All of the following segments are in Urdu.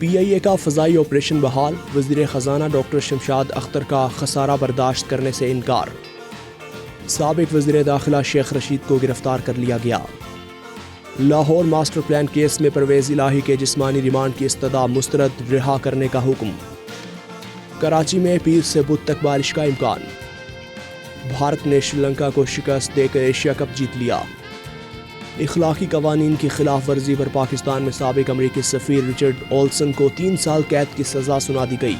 PIA کا فضائی آپریشن بحال، وزیر خزانہ ڈاکٹر شمشاد اختر کا خسارہ برداشت کرنے سے انکار۔ سابق وزیر داخلہ شیخ رشید کو گرفتار کر لیا گیا۔ لاہور ماسٹر پلان کیس میں پرویز الہی کے جسمانی ریمانڈ کی استدعا مسترد، رہا کرنے کا حکم۔ کراچی میں پیر سے بدھ تک بارش کا امکان۔ بھارت نے سری لنکا کو شکست دے کر ایشیا کپ جیت لیا۔ اخلاقی قوانین کی خلاف ورزی پر پاکستان میں سابق امریکی سفیر رچرڈ اولسن کو 3 سال قید کی سزا سنا دی گئی۔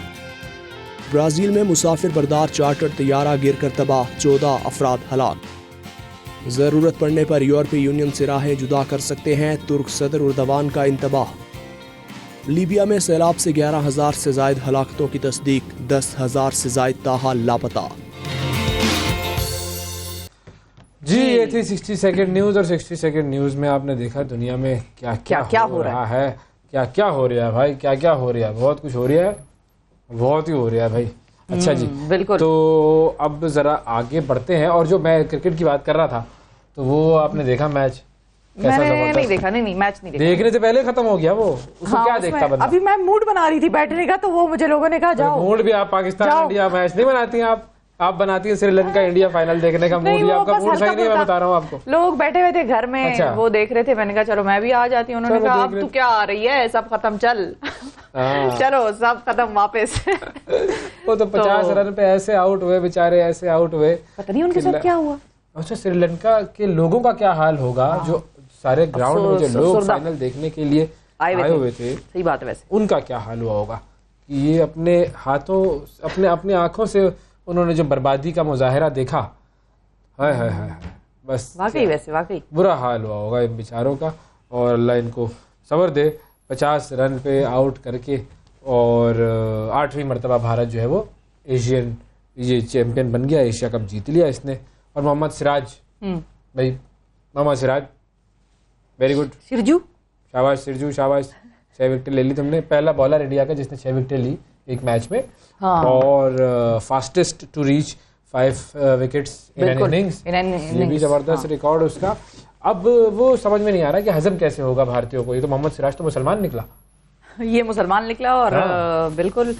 برازیل میں مسافر بردار چارٹر طیارہ گر کر تباہ، 14 افراد ہلاک۔ ضرورت پڑنے پر یورپی یونین سے راہیں جدا کر سکتے ہیں ترک صدر اردوان کا انتباہ۔ لیبیا میں سیلاب سے 11,000 سے زائد ہلاکتوں کی تصدیق، 10,000 سے زائد تاحال لاپتہ۔ جی یہ تھی 60 سیکنڈ نیوز، اور 60 سیکنڈ نیوز میں آپ نے دیکھا دنیا میں کیا ہو رہا ہے، کیا ہو رہا ہے بھائی، کیا ہو رہا ہے، بہت کچھ ہو رہا ہے، بہت ہی ہو رہا ہے بھائی۔ اچھا جی بالکل، تو اب ذرا آگے بڑھتے ہیں، اور جو میں کرکٹ کی بات کر رہا تھا تو وہ آپ نے دیکھا میچ؟ میں نے نہیں دیکھا، نہیں میچ نہیں دیکھا، دیکھنے سے پہلے ختم ہو گیا وہ، اس کو کیا دیکھتا بندہ؟ ابھی میں موڈ بنا رہی تھی بیٹھنے کا، تو وہ مجھے لوگوں نے کہا جاؤ موڈ بھی آپ پاکستان انڈیا میچ نہیں بناتی ہیں، آپ بناتی ہیں سری لنکا انڈیا فائنل دیکھنے کا موڈ، بھی آپ کا موڈ صحیح نہیں ہے، میں بتا رہا ہوں آپ کو۔ لوگ بیٹھے ہوئے تھے گھر میں، وہ دیکھ رہے تھے، میں نے کہا چلو میں بھی آ جاتی ہوں، انہوں نے کہا اب تو کیا آ رہی ہے، سب ختم، چل چلو سب ختم واپس۔ وہ تو 50 رن پہ ایسے آؤٹ ہوئے بیچارے، ایسے آؤٹ ہوئے، پتہ نہیں ان کے ساتھ کیا ہوا۔ اچھا سری لنکا کے لوگوں کا کیا حال ہوگا، جو سارے گراؤنڈ میں جو لوگ فائنل دیکھنے کے لیے آئے ہوئے تھے، صحیح بات ہے، ویسے ان کا کیا حال ہوا ہوگا کہ یہ اپنے ہاتھوں اپنے آنکھوں سے انہوں نے جو بربادی کا مظاہرہ دیکھا، ہائے ہائے ہائے، بس واقعی برا حال ہوا ہوگا ان بیچاروں کا، اور اللہ ان کو صبر دے۔ 50 رن پہ آؤٹ کر کے، اور 8ویں مرتبہ بھارت جو ہے وہ ایشین یہ چیمپئن بن گیا، ایشیا کپ جیت لیا اس نے۔ اور محمد سراج بھائی، محمد سراج ویری گڈ، سرجو شاباش، سرجو شاباش، 6 وکٹیں لے لی تم نے، پہلا بالر انڈیا کا جس نے 6 وکٹیں لی ایک میچ میں، اور fastest to reach 5 wickets in an innings, یہ بھی زبردست ریکارڈ اس کا۔ اب وہ سمجھ میں نہیں آ رہا کہ ہضم کیسے ہوگا بھارتیوں کو، یہ تو محمد سراج تو مسلمان نکلا، یہ مسلمان نکلا، اور بالکل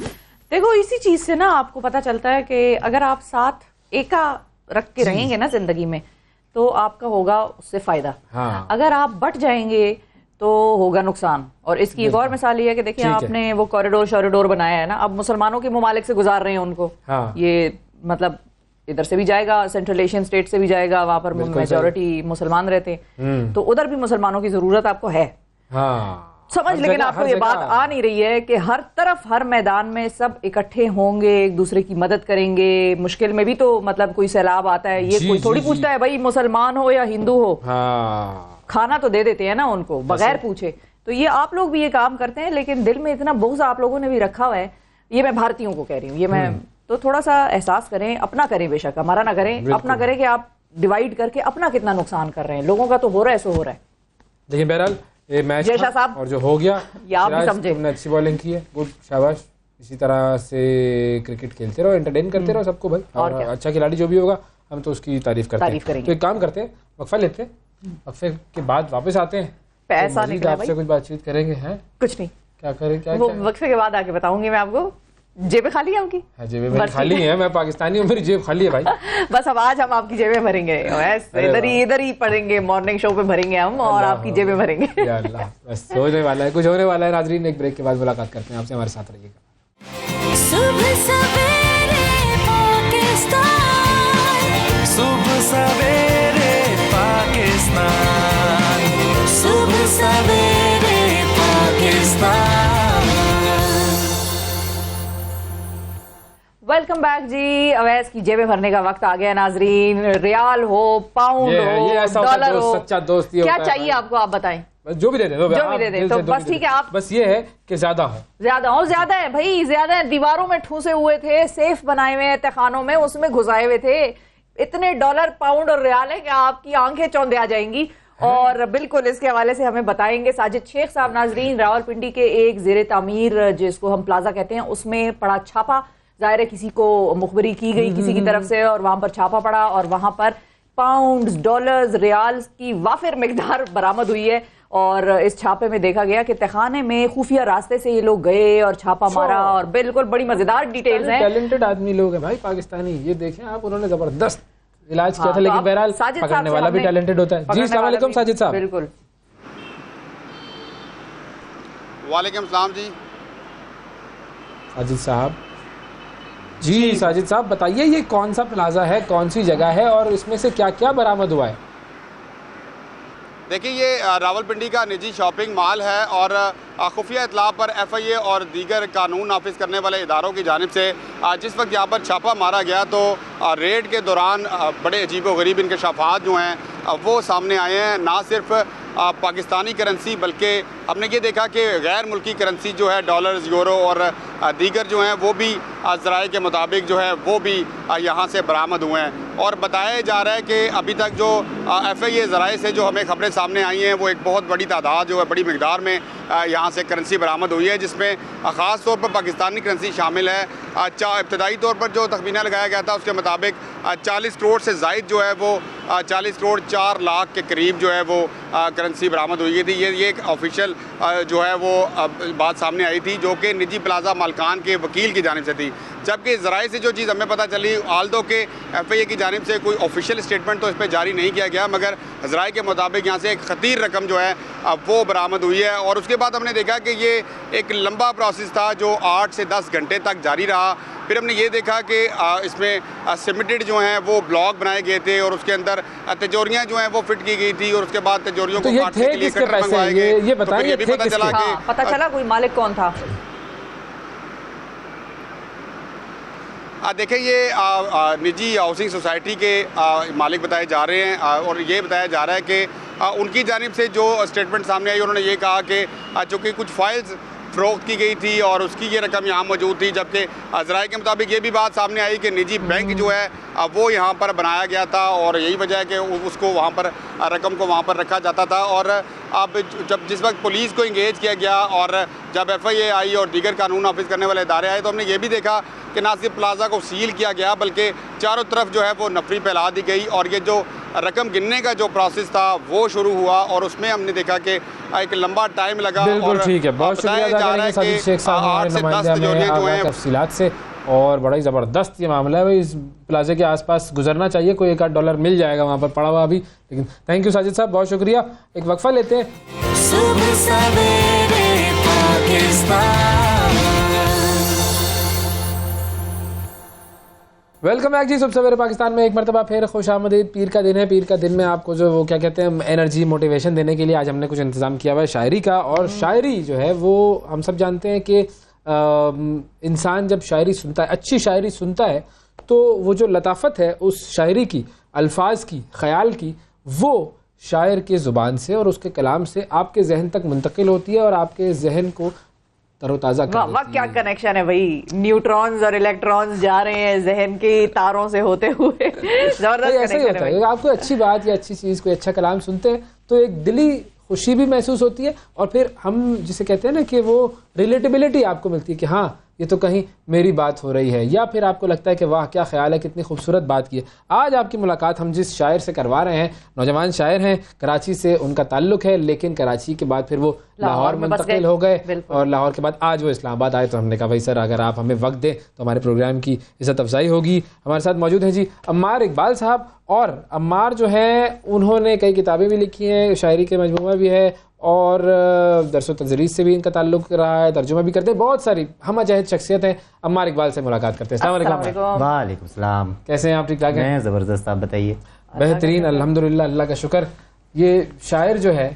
دیکھو اسی چیز سے نا آپ کو پتہ چلتا ہے کہ اگر آپ ساتھ ایکا رکھ کے رہیں گے نا زندگی میں تو آپ کا ہوگا اس سے فائدہ، اگر آپ بٹ جائیں گے تو ہوگا نقصان۔ اور اس کی ایک اور مثال یہ ہے کہ دیکھیں آپ نے وہ کوریڈور بنایا ہے نا، اب مسلمانوں کے ممالک سے گزار رہے ہیں ان کو، یہ مطلب ادھر سے بھی جائے گا، سینٹرل ایشین اسٹیٹ سے بھی جائے گا، وہاں پر میجورٹی مسلمان رہتے ہیں، تو ادھر بھی مسلمانوں کی ضرورت آپ کو ہے، سمجھ، لیکن آپ کو یہ بات آ نہیں رہی ہے کہ ہر طرف ہر میدان میں سب اکٹھے ہوں گے، ایک دوسرے کی مدد کریں گے، مشکل میں بھی تو مطلب کوئی سیلاب آتا ہے، یہ کوئی تھوڑی پوچھتا ہے بھائی مسلمان ہو یا ہندو ہو، کھانا تو دے دیتے ہیں نا ان کو بغیر پوچھے۔ تو یہ آپ لوگ بھی یہ کام کرتے ہیں، لیکن دل میں اتنا بغض آپ لوگوں نے بھی رکھا ہوا ہے، یہ میں بھارتیوں کو کہہ رہی ہوں، یہ میں تو تھوڑا سا احساس کریں، اپنا کریں، بے شک ہمارا نہ کریں، اپنا کریں کہ آپ ڈیوائیڈ کر کے اپنا کتنا نقصان کر رہے ہیں، لوگوں کا تو ہو رہا ہے سو ہو رہا ہے۔ لیکن بہرحال یہ میچ اور جو ہو گیا، آپ بھی سمجھے، تم نے اچھی بالنگ کی ہے، گڈ، شاباش، اسی طرح سے کرکٹ کھیلتے رہو، انٹرٹین کرتے رہو سب کو بھائی، اور اچھا کھلاڑی جو بھی ہوگا ہم تو اس کی تعریف کرتے ہیں۔ تو ایک کام کرتے ہیں، وقفہ لیتے ہیں، وقفے کے بعد واپس آتے ہیں، پیسہ نکلا آپ سے کچھ بات چیت کریں گے، ہیں کچھ نہیں، کیا کریں، کیا وقفے کے بعد آ کے بتاؤں گی میں آپ کو۔ جیبیں خالی ہیں آپ کی؟ جیبیں میری خالی ہیں، میں پاکستانی ہوں، میری جیب خالی ہے بھائی، بس اب آج ہم آپ کی جیبیں بھریں گے، ادھر ہی پڑھیں گے، مارننگ شو پہ بھریں گے ہم، اور آپ کی جیبیں بھریں گے۔ یا اللہ، بس ہونے والا ہے، کچھ ہونے والا ہے۔ ناظرین ایک بریک کے بعد ملاقات کرتے ہیں آپ سے، ہمارے ساتھ رہیے گا۔ صبح سویرے پاکستان، صبح سویرے پاکستان، صبح سویرے پاکستان۔ ویلکم بیک جی، اویس کی جیبیں بھرنے کا وقت آ گیا ناظرین، ریال ہو، پاؤنڈ ہو، ڈالر ہو، سچا دوست کیا چاہیے آپ کو، آپ بتائیں، جو بھی دے دیں، جو بھی دے دیں، تو بس ٹھیک ہے، آپ بس یہ ہے کہ زیادہ ہے بھائی، زیادہ ہے، دیواروں میں ٹھوسے ہوئے تھے، سیف بنائے ہوئے تہخانوں میں، اس میں گھسائے ہوئے تھے، اتنے ڈالر، پاؤنڈ اور ریال ہے کہ آپ کی آنکھیں چوندے آ جائیں گی۔ اور بالکل اس کے حوالے سے ہمیں بتائیں گے ساجد شیخ صاحب۔ ناظرین، راولپنڈی کے ایک زیر تعمیر جس کو ہم پلازا کہتے ہیں، اس میں پڑا چھاپا، ظاہر ہے کسی کو مخبری کی گئی کسی کی طرف سے، اور وہاں پر چھاپا پڑا، اور وہاں پر پاؤنڈز، ڈالرز، ریالز کی وافر مقدار برآمد ہوئی ہے، اور اس چھاپے میں دیکھا گیا کہ تہخانے میں خفیہ راستے سے یہ لوگ گئے اور چھاپا مارا اور بالکل بڑی مزیدار ڈیٹیلز ہیں. ٹیلنٹڈ آدمی لوگ ہیں بھائی پاکستانی, یہ دیکھیں آپ, انہوں نے زبردست علاج کیا تھا, لیکن بہرحال پکڑنے والا بھی ٹیلنٹڈ ہوتا ہے. جی السلام علیکم ساجد صاحب. بالکل. وعلیکم السلام. جی ساجد صاحب, جی ساجد صاحب بتائیے یہ کون سا پلازا ہے, کون سی جگہ ہے, اور اس میں سے کیا کیا برآمد ہوا ہے؟ دیکھیے یہ راولپنڈی کا نجی شاپنگ مال ہے اور خفیہ اطلاع پر ایف آئی اے اور دیگر قانون نافذ کرنے والے اداروں کی جانب سے جس وقت یہاں پر چھاپا مارا گیا تو ریڈ کے دوران بڑے عجیب و غریب انکشافات جو ہیں وہ سامنے آئے ہیں. نہ صرف پاکستانی کرنسی بلکہ ہم نے یہ دیکھا کہ غیر ملکی کرنسی جو ہے ڈالرز, یورو اور دیگر جو ہیں وہ بھی ذرائع کے مطابق جو ہے وہ بھی یہاں سے برآمد ہوئے ہیں. اور بتایا جا رہا ہے کہ ابھی تک جو ایف آئی اے ذرائع سے جو ہمیں خبریں سامنے آئی ہیں وہ ایک بہت بڑی تعداد جو ہے بڑی مقدار میں یہاں سے کرنسی برآمد ہوئی ہے, جس میں خاص طور پر پاکستانی کرنسی شامل ہے. ابتدائی طور پر جو تخمینہ لگایا گیا تھا اس کے مطابق 40 کروڑ سے زائد جو ہے وہ 40 کروڑ 4 لاکھ کے قریب جو ہے وہ کرنسی برآمد ہوئی تھی. یہ ایک آفیشیل جو ہے وہ بات سامنے آئی تھی جو کہ نجی پلازا مالکان کے وکیل کی جانب سے تھی. جبکہ ذرائع سے جو چیز ہمیں پتہ چلی, آلدو کہ ایف آئی اے کی جانب سے کوئی آفیشیل اسٹیٹمنٹ تو اس پہ جاری نہیں کیا گیا, مگر ذرائع کے مطابق یہاں سے ایک خطیر رقم جو ہے وہ برآمد ہوئی ہے. اور اس کے بعد ہم نے دیکھا کہ یہ ایک لمبا پروسیس تھا جو 8 سے 10 گھنٹے تک جاری رہا. پھر ہم نے یہ دیکھا کہ اس میں سیمنٹڈ جو ہیں وہ بلاک بنائے گئے تھے اور اس کے اندر تجوریاں جو ہیں وہ فٹ کی گئی تھی اور اس کے بعد تجوریوں کو کاٹنے کے لیے کٹر منگوائے گئے. یہ بتائیں یہ بھی پتہ چلا کوئی مالک کون تھا. دیکھیں یہ نجی ہاؤسنگ سوسائٹی کے مالک بتائے جا رہے ہیں اور یہ بتایا جا رہا ہے کہ ان کی جانب سے جو اسٹیٹمنٹ سامنے آئی انہوں نے یہ کہا کہ چونکہ کچھ فائلز فروخت کی گئی تھی اور اس کی یہ رقم یہاں موجود تھی, جبکہ ذرائع کے مطابق یہ بھی بات سامنے آئی کہ نجی بینک جو ہے وہ یہاں پر بنایا گیا تھا اور یہی وجہ ہے کہ اس کو وہاں پر رقم کو وہاں پر رکھا جاتا تھا. اور اب جس وقت پولیس کو انگیج کیا گیا اور جب ایف آئی اے آئی اور دیگر قانون نافذ کرنے والے ادارے آئے تو ہم نے یہ بھی دیکھا کہ نہ صرف پلازا کو سیل کیا گیا بلکہ چاروں طرف جو ہے وہ نفری پھیلا دی گئی اور یہ جو رقم گننے کا جو پروسیس تھا وہ شروع ہوا اور اس میں ہم نے دیکھا کہ ایک لمبا ٹائم لگا. بالکل ٹھیک ہے, بہت شکریہ ادا کریں گے ساجد شیخ صاحب ہمارے نمائندہ میں آگاہ تفصیلات سے. اور بڑا ہی زبردست یہ معاملہ ہے بھائی, اس پلازے کے آس پاس گزرنا چاہیے, کوئی ایک آدھ ڈالر مل جائے گا وہاں پر پڑا ہوا ابھی. لیکن تھینک یو ساجد صاحب, بہت شکریہ. ایک وقفہ لیتے ہیں. صبح سویرے پاکستان. ویلکم بیک جی, صبح سویرے پاکستان میں ایک مرتبہ پھر خوش آمدید. پیر کا دن ہے, پیر کا دن میں آپ کو جو وہ کیا کہتے ہیں انرجی موٹیویشن دینے کے لیے آج ہم نے کچھ انتظام کیا ہوا ہے شاعری کا. اور شاعری جو ہے وہ ہم سب جانتے ہیں کہ انسان جب شاعری سنتا ہے, اچھی شاعری سنتا ہے, تو وہ جو لطافت ہے اس شاعری کی, الفاظ کی, خیال کی, وہ شاعر کے زبان سے اور اس کے کلام سے آپ کے ذہن تک منتقل ہوتی ہے اور آپ کے ذہن کو تر و تازہ کر دیتی ہے. کیا کنیکشن ہے بھائی, نیوٹرونز اور الیکٹرونز جا رہے ہیں ذہن کی تاروں سے ہوتے ہوئے. زبردست ایسا ہی ہوتا ہے, آپ کوئی اچھی بات یا اچھی چیز, کوئی اچھا کلام سنتے ہیں تو ایک دلی خوشی بھی محسوس ہوتی ہے اور پھر ہم جسے کہتے ہیں نا کہ وہ ریلیٹیبلٹی آپ کو ملتی ہے کہ ہاں یہ تو کہیں میری بات ہو رہی ہے, یا پھر آپ کو لگتا ہے کہ واہ کیا خیال ہے, کتنی خوبصورت بات کی ہے. آج آپ کی ملاقات ہم جس شاعر سے کروا رہے ہیں, نوجوان شاعر ہیں, کراچی سے ان کا تعلق ہے, لیکن کراچی کے بعد پھر وہ لاہور منتقل ہو گئے اور لاہور کے بعد آج وہ اسلام آباد آئے. تو ہم نے کہا بھائی سر اگر آپ ہمیں وقت دیں تو ہمارے پروگرام کی عزت افزائی ہوگی. ہمارے ساتھ موجود ہیں جی عمار اقبال صاحب. اور عمار جو ہیں انہوں نے کئی کتابیں بھی لکھی ہیں, شاعری کے مجموعہ بھی ہے اور درس و تدریس سے بھی ان کا تعلق رہا ہے, ترجمہ بھی کرتے ہیں, بہت ساری ہم جہد شخصیت ہیں. عمار اقبال سے ملاقات کرتے ہیں. السلام علیکم. وعلیکم السلام. کیسے ہیں آپ؟ ٹھیک ٹھاک ہیں؟ میں زبردست, آپ بتائیے. بہترین الحمدللہ, اللہ کا شکر. یہ شاعر جو ہے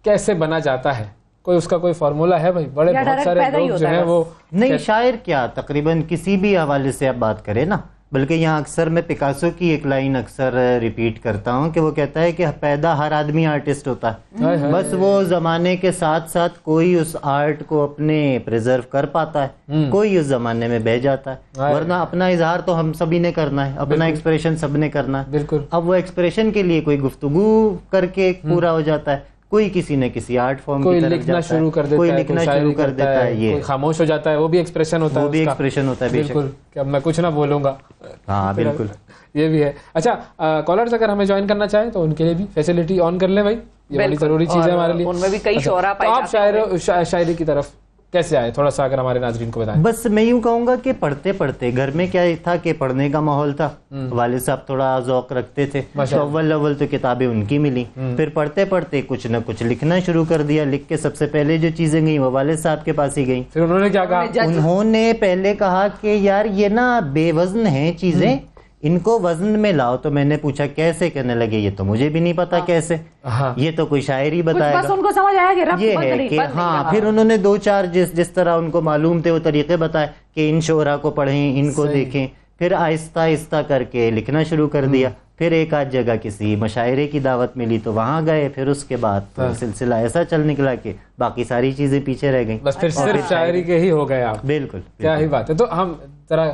کیسے بنا جاتا ہے, کوئی اس کا کوئی فارمولہ ہے بھائی؟ بڑے بہت سارے لوگ جو ہیں وہ نہیں, شاعر کیا تقریباً کسی بھی حوالے سے آپ بات کریں نا, بلکہ یہاں اکثر میں پکاسو کی ایک لائن اکثر ریپیٹ کرتا ہوں کہ وہ کہتا ہے کہ پیدا ہر آدمی آرٹسٹ ہوتا ہے, بس وہ زمانے کے ساتھ ساتھ کوئی اس آرٹ کو اپنے پریزرو کر پاتا ہے, کوئی اس زمانے میں بہ جاتا ہے, ورنہ اپنا اظہار تو ہم سبھی نے کرنا ہے, اپنا ایکسپریشن سب نے کرنا ہے. بالکل. اب وہ ایکسپریشن کے لیے کوئی گفتگو کر کے پورا ہو جاتا ہے, کوئی کسی نہ کسی آرٹ فارم کی طرف لکھنا شروع کر دیتا ہے, کوئی لکھنا شروع کر دیتا ہے, یہ خاموش ہو جاتا ہے, وہ بھی ایکسپریشن ہوتا ہے, وہ بھی ایکسپریشن ہوتا ہے. بالکل, کہ اب میں کچھ نہ بولوں گا. ہاں بالکل, یہ بھی ہے. اچھا, کالرز اگر ہمیں جوائن کرنا چاہیں تو ان کے لیے بھی فیسلٹی آن کر لیں بھائی. یہ بڑی ضروری چیز ہے ہمارے لیے. ان میں بھی کئی شعراء پائے آپ شاعری کی طرف کیسے آئے, تھوڑا سا اگر ہمارے ناظرین کو بتائیں. بس میں یوں کہوں گا کہ پڑھتے پڑھتے, گھر میں کیا تھا کہ پڑھنے کا ماحول تھا, والد صاحب تھوڑا ذوق رکھتے تھے, تو اول تو کتابیں ان کی ملی, پھر پڑھتے پڑھتے کچھ نہ کچھ لکھنا شروع کر دیا. لکھ کے سب سے پہلے جو چیزیں گئیں وہ والد صاحب کے پاس ہی گئیں. پھر انہوں نے کیا کہا؟ انہوں نے پہلے کہا کہ یار یہ نا بے وزن ہیں چیزیں, ان کو وزن میں لاؤ. تو میں نے پوچھا کیسے, کہنے لگے یہ تو مجھے بھی نہیں پتا کیسے, یہ تو کوئی شاعری بتائے گا. بس ان کو سمجھ آیا کہ رب یہ ہے کہ ہاں, پھر انہوں نے 2-4 جس طرح ان کو معلوم تھے وہ طریقے بتائے کہ ان شعراء کو پڑھیں, ان کو دیکھیں. پھر آہستہ آہستہ کر کے لکھنا شروع کر دیا. پھر ایک آدھ جگہ کسی مشاعرے کی دعوت ملی تو وہاں گئے. پھر اس کے بعد سلسلہ ایسا چل نکلا کہ باقی ساری چیزیں پیچھے رہ گئیں. بس پھر صرف شاعری کے ہی ہو گئے آپ. بالکل, کیا ہی بات ہے. تو ہم ذرا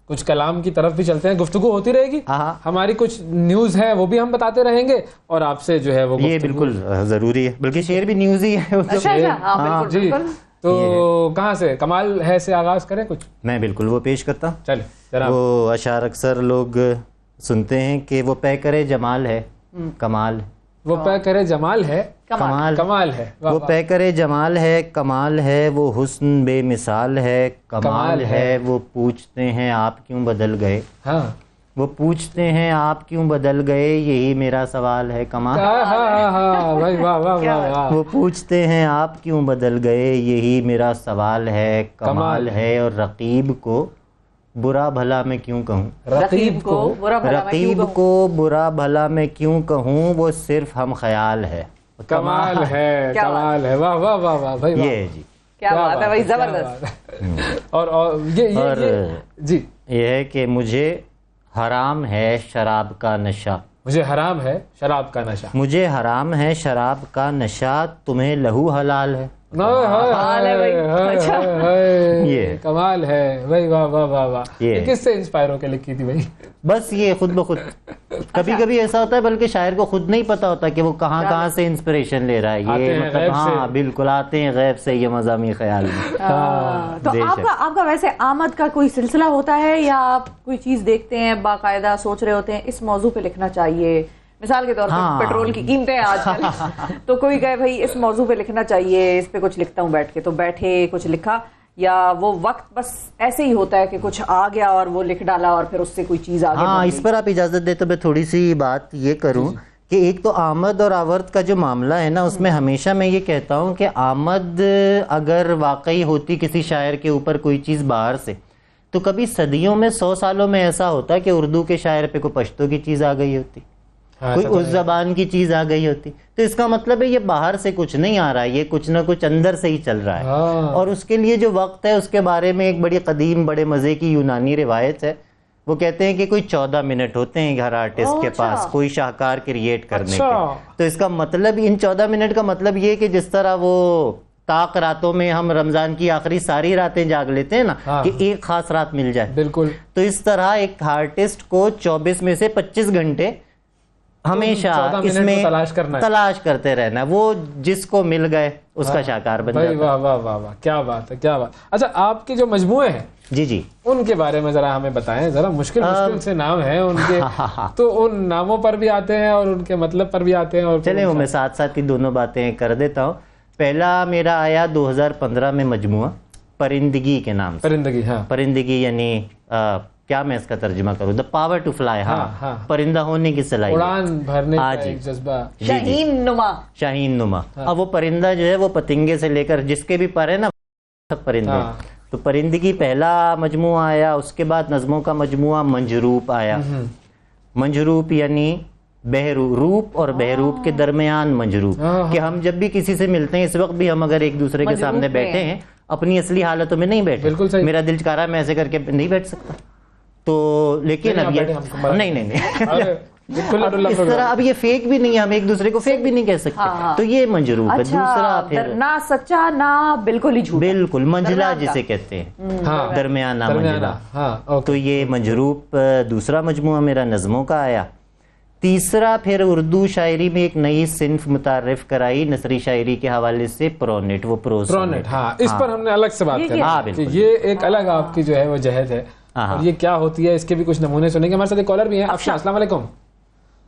کچھ کلام کی طرف بھی چلتے ہیں, گفتگو ہوتی رہے گی, ہماری کچھ نیوز ہے وہ بھی ہم بتاتے رہیں گے, اور آپ سے جو ہے وہ یہ بالکل ضروری ہے, بلکہ شعر بھی نیوز ہی ہے. جی, تو کہاں سے, کمال ہے سے آغاز کریں کچھ؟ میں بالکل وہ پیش کرتا ہوں. چلے, وہ اشعار اکثر لوگ سنتے ہیں کہ وہ پے کرے جمال ہے کمال, وہ پے کرے جمال ہے کمال ہے, وہ پے کرے جمال ہے کمال ہے, وہ حسن بے مثال ہے کمال ہے. وہ پوچھتے ہیں آپ کیوں بدل گئے, وہ پوچھتے ہیں آپ کیوں بدل گئے, یہی میرا سوال ہے کمال. وہ پوچھتے ہیں آپ کیوں بدل گئے, یہی میرا سوال ہے کمال ہے. اور رقیب کو برا بھلا میں کیوں کہوں, رقیب کو برا بھلا میں کیوں کہوں, وہ صرف ہم خیال ہے کمال ہے کمال ہے. واہ واہ واہ واہ بھائی, یہ جی کیا بات ہے بھائی, زبردست. اور جی یہ ہے کہ مجھے حرام ہے شراب کا نشہ, مجھے حرام ہے شراب کا نشہ, مجھے حرام ہے شراب کا نشہ, تمہیں لہو حلال ہے. یہ کمال ہے بھائی, واہ واہ واہ واہ. یہ کس سے انسپائر ہو کے لکھی تھی بھائی؟ بس یہ خود بخود. کبھی کبھی ایسا ہوتا ہے بلکہ شاعر کو خود نہیں پتا ہوتا کہ وہ کہاں سے انسپریشن لے رہا ہے. یہ مطلب ہاں بالکل آتے ہیں غیب سے یہ مضامین خیال میں. تو آپ کا ویسے آمد کا کوئی سلسلہ ہوتا ہے, یا آپ کوئی چیز دیکھتے ہیں باقاعدہ سوچ رہے ہوتے ہیں اس موضوع پہ لکھنا چاہیے, مثال کے طور پر پیٹرول کی قیمتیں آج کل, تو کوئی کہے بھائی اس موضوع پہ لکھنا چاہیے, اس پہ کچھ لکھتا ہوں بیٹھ کے, تو بیٹھے کچھ لکھا, یا وہ وقت بس ایسے ہی ہوتا ہے کہ کچھ آ گیا اور وہ لکھ ڈالا اور پھر اس سے کوئی چیز آگے؟ ہاں, اس پر آپ اجازت دے تو میں تھوڑی سی بات یہ کروں کہ ایک تو آمد اور آورد کا جو معاملہ ہے نا, اس میں ہمیشہ میں یہ کہتا ہوں کہ آمد اگر واقعی ہوتی کسی شاعر کے اوپر کوئی چیز باہر سے, تو کبھی صدیوں میں 100 سالوں میں ایسا ہوتا کہ اردو کے شاعر پہ کوئی پشتو کی چیز آ گئی ہوتی, کوئی اس زبان کی چیز آ گئی ہوتی. تو اس کا مطلب ہے یہ باہر سے کچھ نہیں آ رہا ہے, یہ کچھ نہ کچھ اندر سے ہی چل رہا ہے. اور اس کے لیے جو وقت ہے اس کے بارے میں ایک بڑی قدیم بڑے مزے کی یونانی روایت ہے. وہ کہتے ہیں کہ کوئی 14 منٹ ہوتے ہیں ہر آرٹسٹ کے پاس کوئی شاہکار کریٹ کرنے کے. تو اس کا مطلب ان 14 منٹ کا مطلب یہ کہ جس طرح وہ طاق راتوں میں ہم رمضان کی آخری ساری راتیں جاگ لیتے ہیں نا کہ ایک خاص رات مل جائے, بالکل, تو اس طرح ایک آرٹسٹ کو 24 میں سے 25 گھنٹے ہمیشہ اس میں تلاش کرتے رہنا, وہ جس کو مل گئے اس کا شاہکار بن جاتا ہے. واہ واہ واہ واہ, کیا بات ہے, کیا بات. اچھا, آپ کے جو مجموعے ہیں جی ان کے بارے میں ذرا ہمیں بتائیں. ذرا مشکل سے نام ہیں ان کے, تو ان ناموں پر بھی آتے ہیں اور ان کے مطلب پر بھی آتے ہیں. اور چلیں وہ میں ساتھ ساتھ ہی دونوں باتیں کر دیتا ہوں. پہلا میرا آیا 2015 میں مجموعہ پرندگی کے نام سے. پرندگی, ہاں, پرندگی یعنی کیا میں اس کا ترجمہ کروں, دا پاور ٹو فلائی, ہاں, پرندہ ہونے کی صلاحیت, اڑان بھرنے کا ایک جذبہ, شاہین نما. اب وہ پرندہ جو ہے وہ پتنگے سے لے کر جس کے بھی پر ہے نا پرندے, تو پرندگی پہلا مجموعہ آیا. اس کے بعد نظموں کا مجموعہ منجروپ آیا. منجروپ یعنی روپ اور بہروپ کے درمیان منجروپ, کہ ہم جب بھی کسی سے ملتے ہیں اس وقت بھی ہم اگر ایک دوسرے کے سامنے بیٹھے ہیں اپنی اصلی حالتوں میں نہیں بیٹھے. میرا دل چاہ رہا ہے میں ایسے کر کے نہیں بیٹھ سکتا, تو لیکن اب یہ نہیں اس طرح اب یہ فیک بھی نہیں ہے, ہم ایک دوسرے کو فیک بھی نہیں کہہ سکتے. تو یہ منجروپ ہے. دوسرا پھر نہ سچا نہ بالکل ہی جھوٹا, بالکل منجلا جسے کہتے ہیں, درمیانہ منجلا. تو یہ منجروپ دوسرا مجموعہ میرا نظموں کا آیا. تیسرا پھر اردو شاعری میں ایک نئی صنف متعارف کرائی نثری شاعری کے حوالے سے, پرونٹ. وہ پرونٹ, ہاں, اس پر ہم نے الگ سے بات کرنا, یہ ایک الگ آپ کی جو ہے وہ جہد ہے, اور یہ کیا ہوتی ہے اس کے بھی کچھ نمونے سنیں گے. ہمارے ساتھ ایک کالر بھی ہیں. السلام علیکم.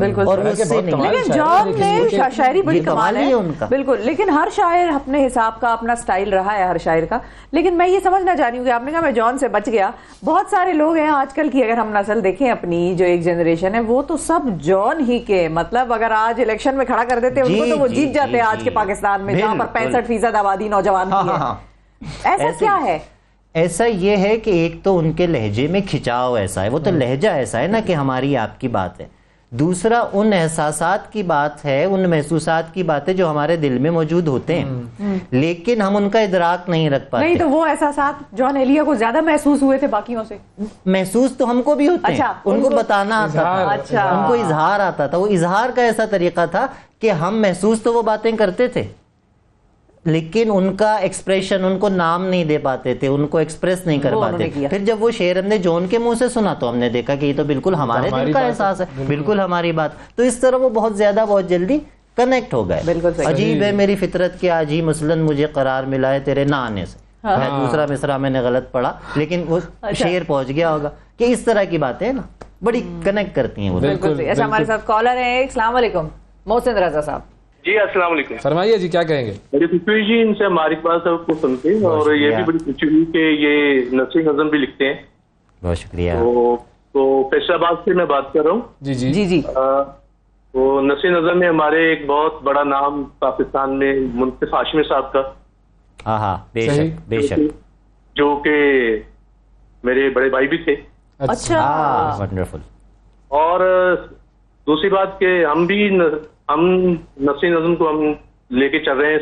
بالکل. اور اس سے نہیں. لیکن جان نے شاعری بڑی کمال ہے ان کا. بالکل. لیکن ہر شاعر اپنے حساب کا اپنا سٹائل رہا ہے ہر شاعر کا. لیکن میں یہ سمجھنا چاہ رہی ہوں کہ آپ نے کہا میں جان سے بچ گیا, بہت سارے لوگ ہیں آج کل کی, اگر ہم نسل دیکھیں اپنی جو ایک جنریشن ہے وہ تو سب جان ہی کے, مطلب اگر آج الیکشن میں کھڑا کر دیتے ان کو تو وہ جیت جاتے آج کے پاکستان میں جہاں پر 65% آبادی نوجوان کی ہے. ایسا کیا ہے؟ ایسا یہ ہے کہ ایک تو ان کے لہجے میں کھچاؤ ایسا ہے, وہ تو لہجہ ایسا ہے نا کہ ہماری آپ کی بات ہے. دوسرا ان احساسات کی بات ہے, ان محسوسات کی بات ہے جو ہمارے دل میں موجود ہوتے ہیں لیکن ہم ان کا ادراک نہیں رکھ پاتے. نہیں تو وہ احساسات جان ایلیا کو زیادہ محسوس ہوئے تھے باقیوں سے. محسوس تو ہم کو بھی ہوتے ہیں, ان کو بتانا آتا تھا, ان کو اظہار آتا تھا. وہ اظہار کا ایسا طریقہ تھا کہ ہم محسوس تو وہ باتیں کرتے تھے لیکن ان کا ایکسپریشن, ان کو نام نہیں دے پاتے تھے, ان کو ایکسپریس نہیں کر پاتے. پھر جب وہ شعر ہم نے جون کے منہ سے سنا تو ہم نے دیکھا کہ یہ تو بالکل ہمارے دل کا احساس ہے, بالکل ہماری بات. تو اس طرح وہ بہت زیادہ بہت جلدی کنیکٹ ہو گئے. عجیب ہے میری فطرت کہ آج ہی مثلاً مجھے قرار ملا ہے تیرے نہ آنے سے. دوسرا مصرع میں نے غلط پڑھا لیکن وہ شعر پہنچ گیا ہوگا کہ اس طرح کی باتیں نا بڑی کنیکٹ کرتی ہیں وہ. بالکل. ایسا ہمارے ساتھ کالر ہیں. السلام علیکم محسن رضا صاحب. جی السلام علیکم. فرمائیے جی, کیا کہیں گے؟ بڑی خوشی ہوئی جی ان سے ہماری بات سب کو سن کے, اور یہ بھی بڑی خوشی ہوئی کہ یہ نثری نظم بھی لکھتے ہیں. بہت شکریہ. تو فیصل آباد سے میں بات کر رہا ہوں. جی جی جی جی. تو نثری نظم میں ہمارے ایک بہت بڑا نام پاکستان میں منصف ہاشمی صاحب کا. ہاں بے شک بے شک, جو کہ میرے بڑے بھائی بھی تھے. اچھا ونڈرفل. اور دوسری بات کہ ہم نثری نظم کو ہم لے کے چل رہے ہیں,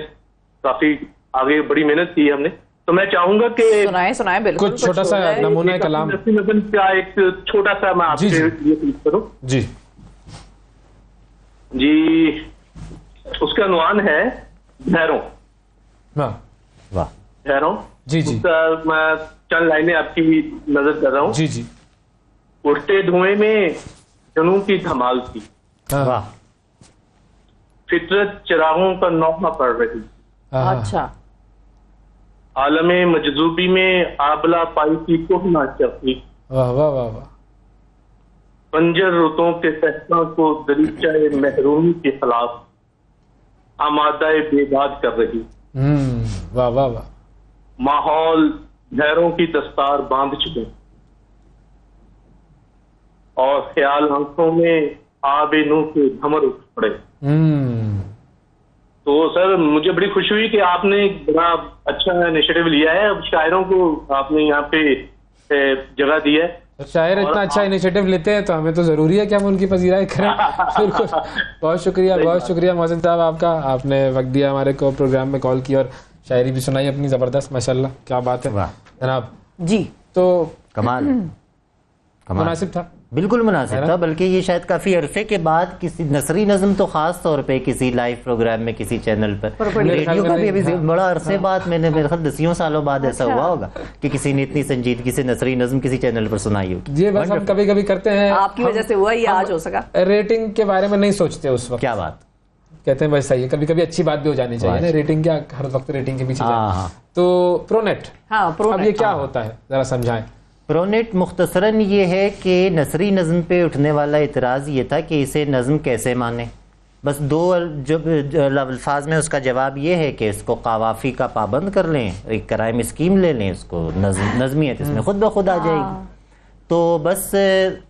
کافی آگے بڑی محنت کی ہے ہم نے. تو میں چاہوں گا کہ سنائیں بالکل کچھ چھوٹا سا نمونہ کلام. نثری نظم کا ایک چھوٹا سا میں آپ سے یہ پیش کروں. جی جی. اس کا عنوان ہے بھیروں. واہ بھیروں. جی جی. میں چند لائنیں آپ کی نظر کر رہا ہوں. جی جی. اڑتے دھوئیں میں جنوں کی دھمال تھی, واہ. فطرت چراغوں کا نوحہ پڑ رہی. اچھا. عالم مجذوبی میں آبلا پائی کی کوہ نہ چپی. واہ واہ واہ واہ. بنجر رتوں کے فیصلوں کو دریچہ محرومی کے خلاف آمادہ بیداد کر رہی. واہ واہ واہ. ماحول بھیروں کی دستار باندھ چکے اور خیال آنکھوں میں آب نو کے دھمر اٹھ پڑے. تو سر مجھے بڑی خوشی ہوئی کہ آپ نے بڑا اچھا انیشیٹو لیا ہے. اب شاعروں کو آپ نے یہاں پہ جگہ دی ہے. شاعر اتنا اچھا انیشیٹو لیتے ہیں تو ہمیں تو ضروری ہے کہ ہم ان کی پذیرائی کریں. بالکل. بہت شکریہ بہت شکریہ محسن صاحب آپ کا, آپ نے وقت دیا ہمارے کو, پروگرام میں کال کی اور شاعری بھی سنائی اپنی زبردست. ماشاءاللہ کیا بات ہے جناب. جی تو کمال مناسب تھا, بالکل مناسب تھا. بلکہ یہ شاید کافی عرصے کے بعد کسی نثری نظم تو خاص طور پہ کسی لائیو پروگرام میں کسی چینل پر, ریڈیو کا بھی ابھی بڑا عرصے بعد میں نے میرے خیال 10 سالوں بعد ایسا ہوا ہوگا کہ کسی نے اتنی سنجیدگی سے نثری نظم کسی چینل پر سنائی ہوگی. یہ بس ہم کبھی کبھی کرتے ہیں, آپ کی وجہ سے ہوا یہ آج ہو سکا. ریٹنگ کے بارے میں نہیں سوچتے اس وقت. کیا بات کہتے ہیں بس صحیح ہے, کبھی کبھی اچھی بات بھی ہو جانی چاہیے نا. ریٹنگ کیا ہر وقت ریٹنگ کے پیچھے جائے. تو پرونیٹ, اب یہ کیا ہوتا ہے ذرا سمجھائیں. پرونیٹ مختصراً یہ ہے کہ نثری نظم پہ اٹھنے والا اعتراض یہ تھا کہ اسے نظم کیسے مانے. بس 2 الفاظ میں اس کا جواب یہ ہے کہ اس کو قوافی کا پابند کر لیں, ایک کرائم اسکیم لے لیں, اس کو نظمیت اس میں خود بخود آ جائے گی. تو بس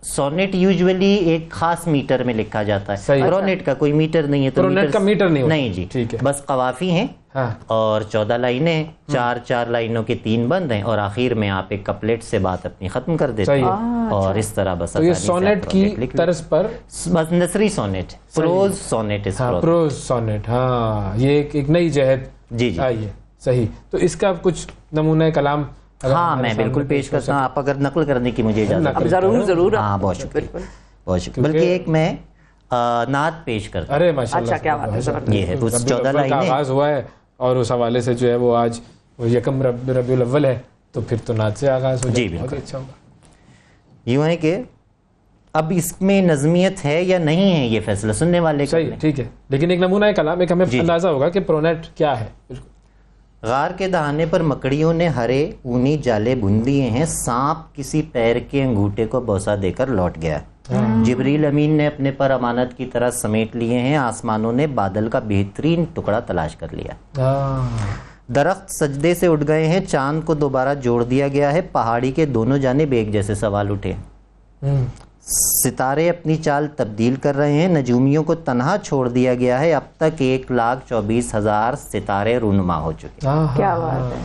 سونیٹ یوزولی ایک خاص میٹر میں لکھا جاتا ہے. پرونیٹ کا کوئی میٹر نہیں ہے. تو پرونیٹ کا میٹر نہیں جی, بس قوافی ہیں اور 14 لائنیں ہیں, 4 لائنوں کے 3 بند ہیں اور آخر میں آپ ایک کپلیٹ سے بات اپنی ختم کر دیتے ہیں اور اس طرح بس. یہ سونیٹ کی طرز پر بس نثری sonnet, prose sonnet, prose sonnet. ہاں یہ ایک نئی جہت. جی جی آئیے صحیح. تو اس کا کچھ نمونہ کلام. ہاں میں بالکل پیش کرتا ہوں, آپ اگر نقل کرنے کی مجھے اجازت. ضرور. ہاں بہت شکریہ بہت شکریہ. بلکہ ایک میں نعت پیش کرتا ہوں. ارے ماشاءاللہ. اچھا کیا بات ہے. یہ ہے 14 لائنیں آغاز ہوا ہے اور اس حوالے سے جو ہے وہ آج یکم ربیع الاول ہے تو پھر تو نعت سے آغاز ہو جائے. جی بہت اچھا ہوگا. یوں ہے کہ اب اس میں نظمیت ہے یا نہیں ہے یہ فیصلہ سننے والے کا. صحیح ٹھیک ہے, لیکن ایک نمونہ کلام, ایک ہمیں اندازہ ہوگا کہ پرونیٹ کیا ہے. بالکل. غار کے دہانے پر مکڑیوں نے ہرے اونی جالے بن دیے ہیں, سانپ کسی پیر کے انگوٹھے کو بوسہ دے کر لوٹ گیا. جبریل امین نے اپنے پر امانت کی طرح سمیٹ لیے ہیں. آسمانوں نے بادل کا بہترین ٹکڑا تلاش کر لیا. درخت سجدے سے اٹھ گئے ہیں. چاند کو دوبارہ جوڑ دیا گیا ہے. پہاڑی کے دونوں جانب ایک جیسے سوال اٹھے. ستارے اپنی چال تبدیل کر رہے ہیں. نجومیوں کو تنہا چھوڑ دیا گیا ہے. اب تک 1,24,000 ستارے رونما ہو چکے. کیا بات ہے.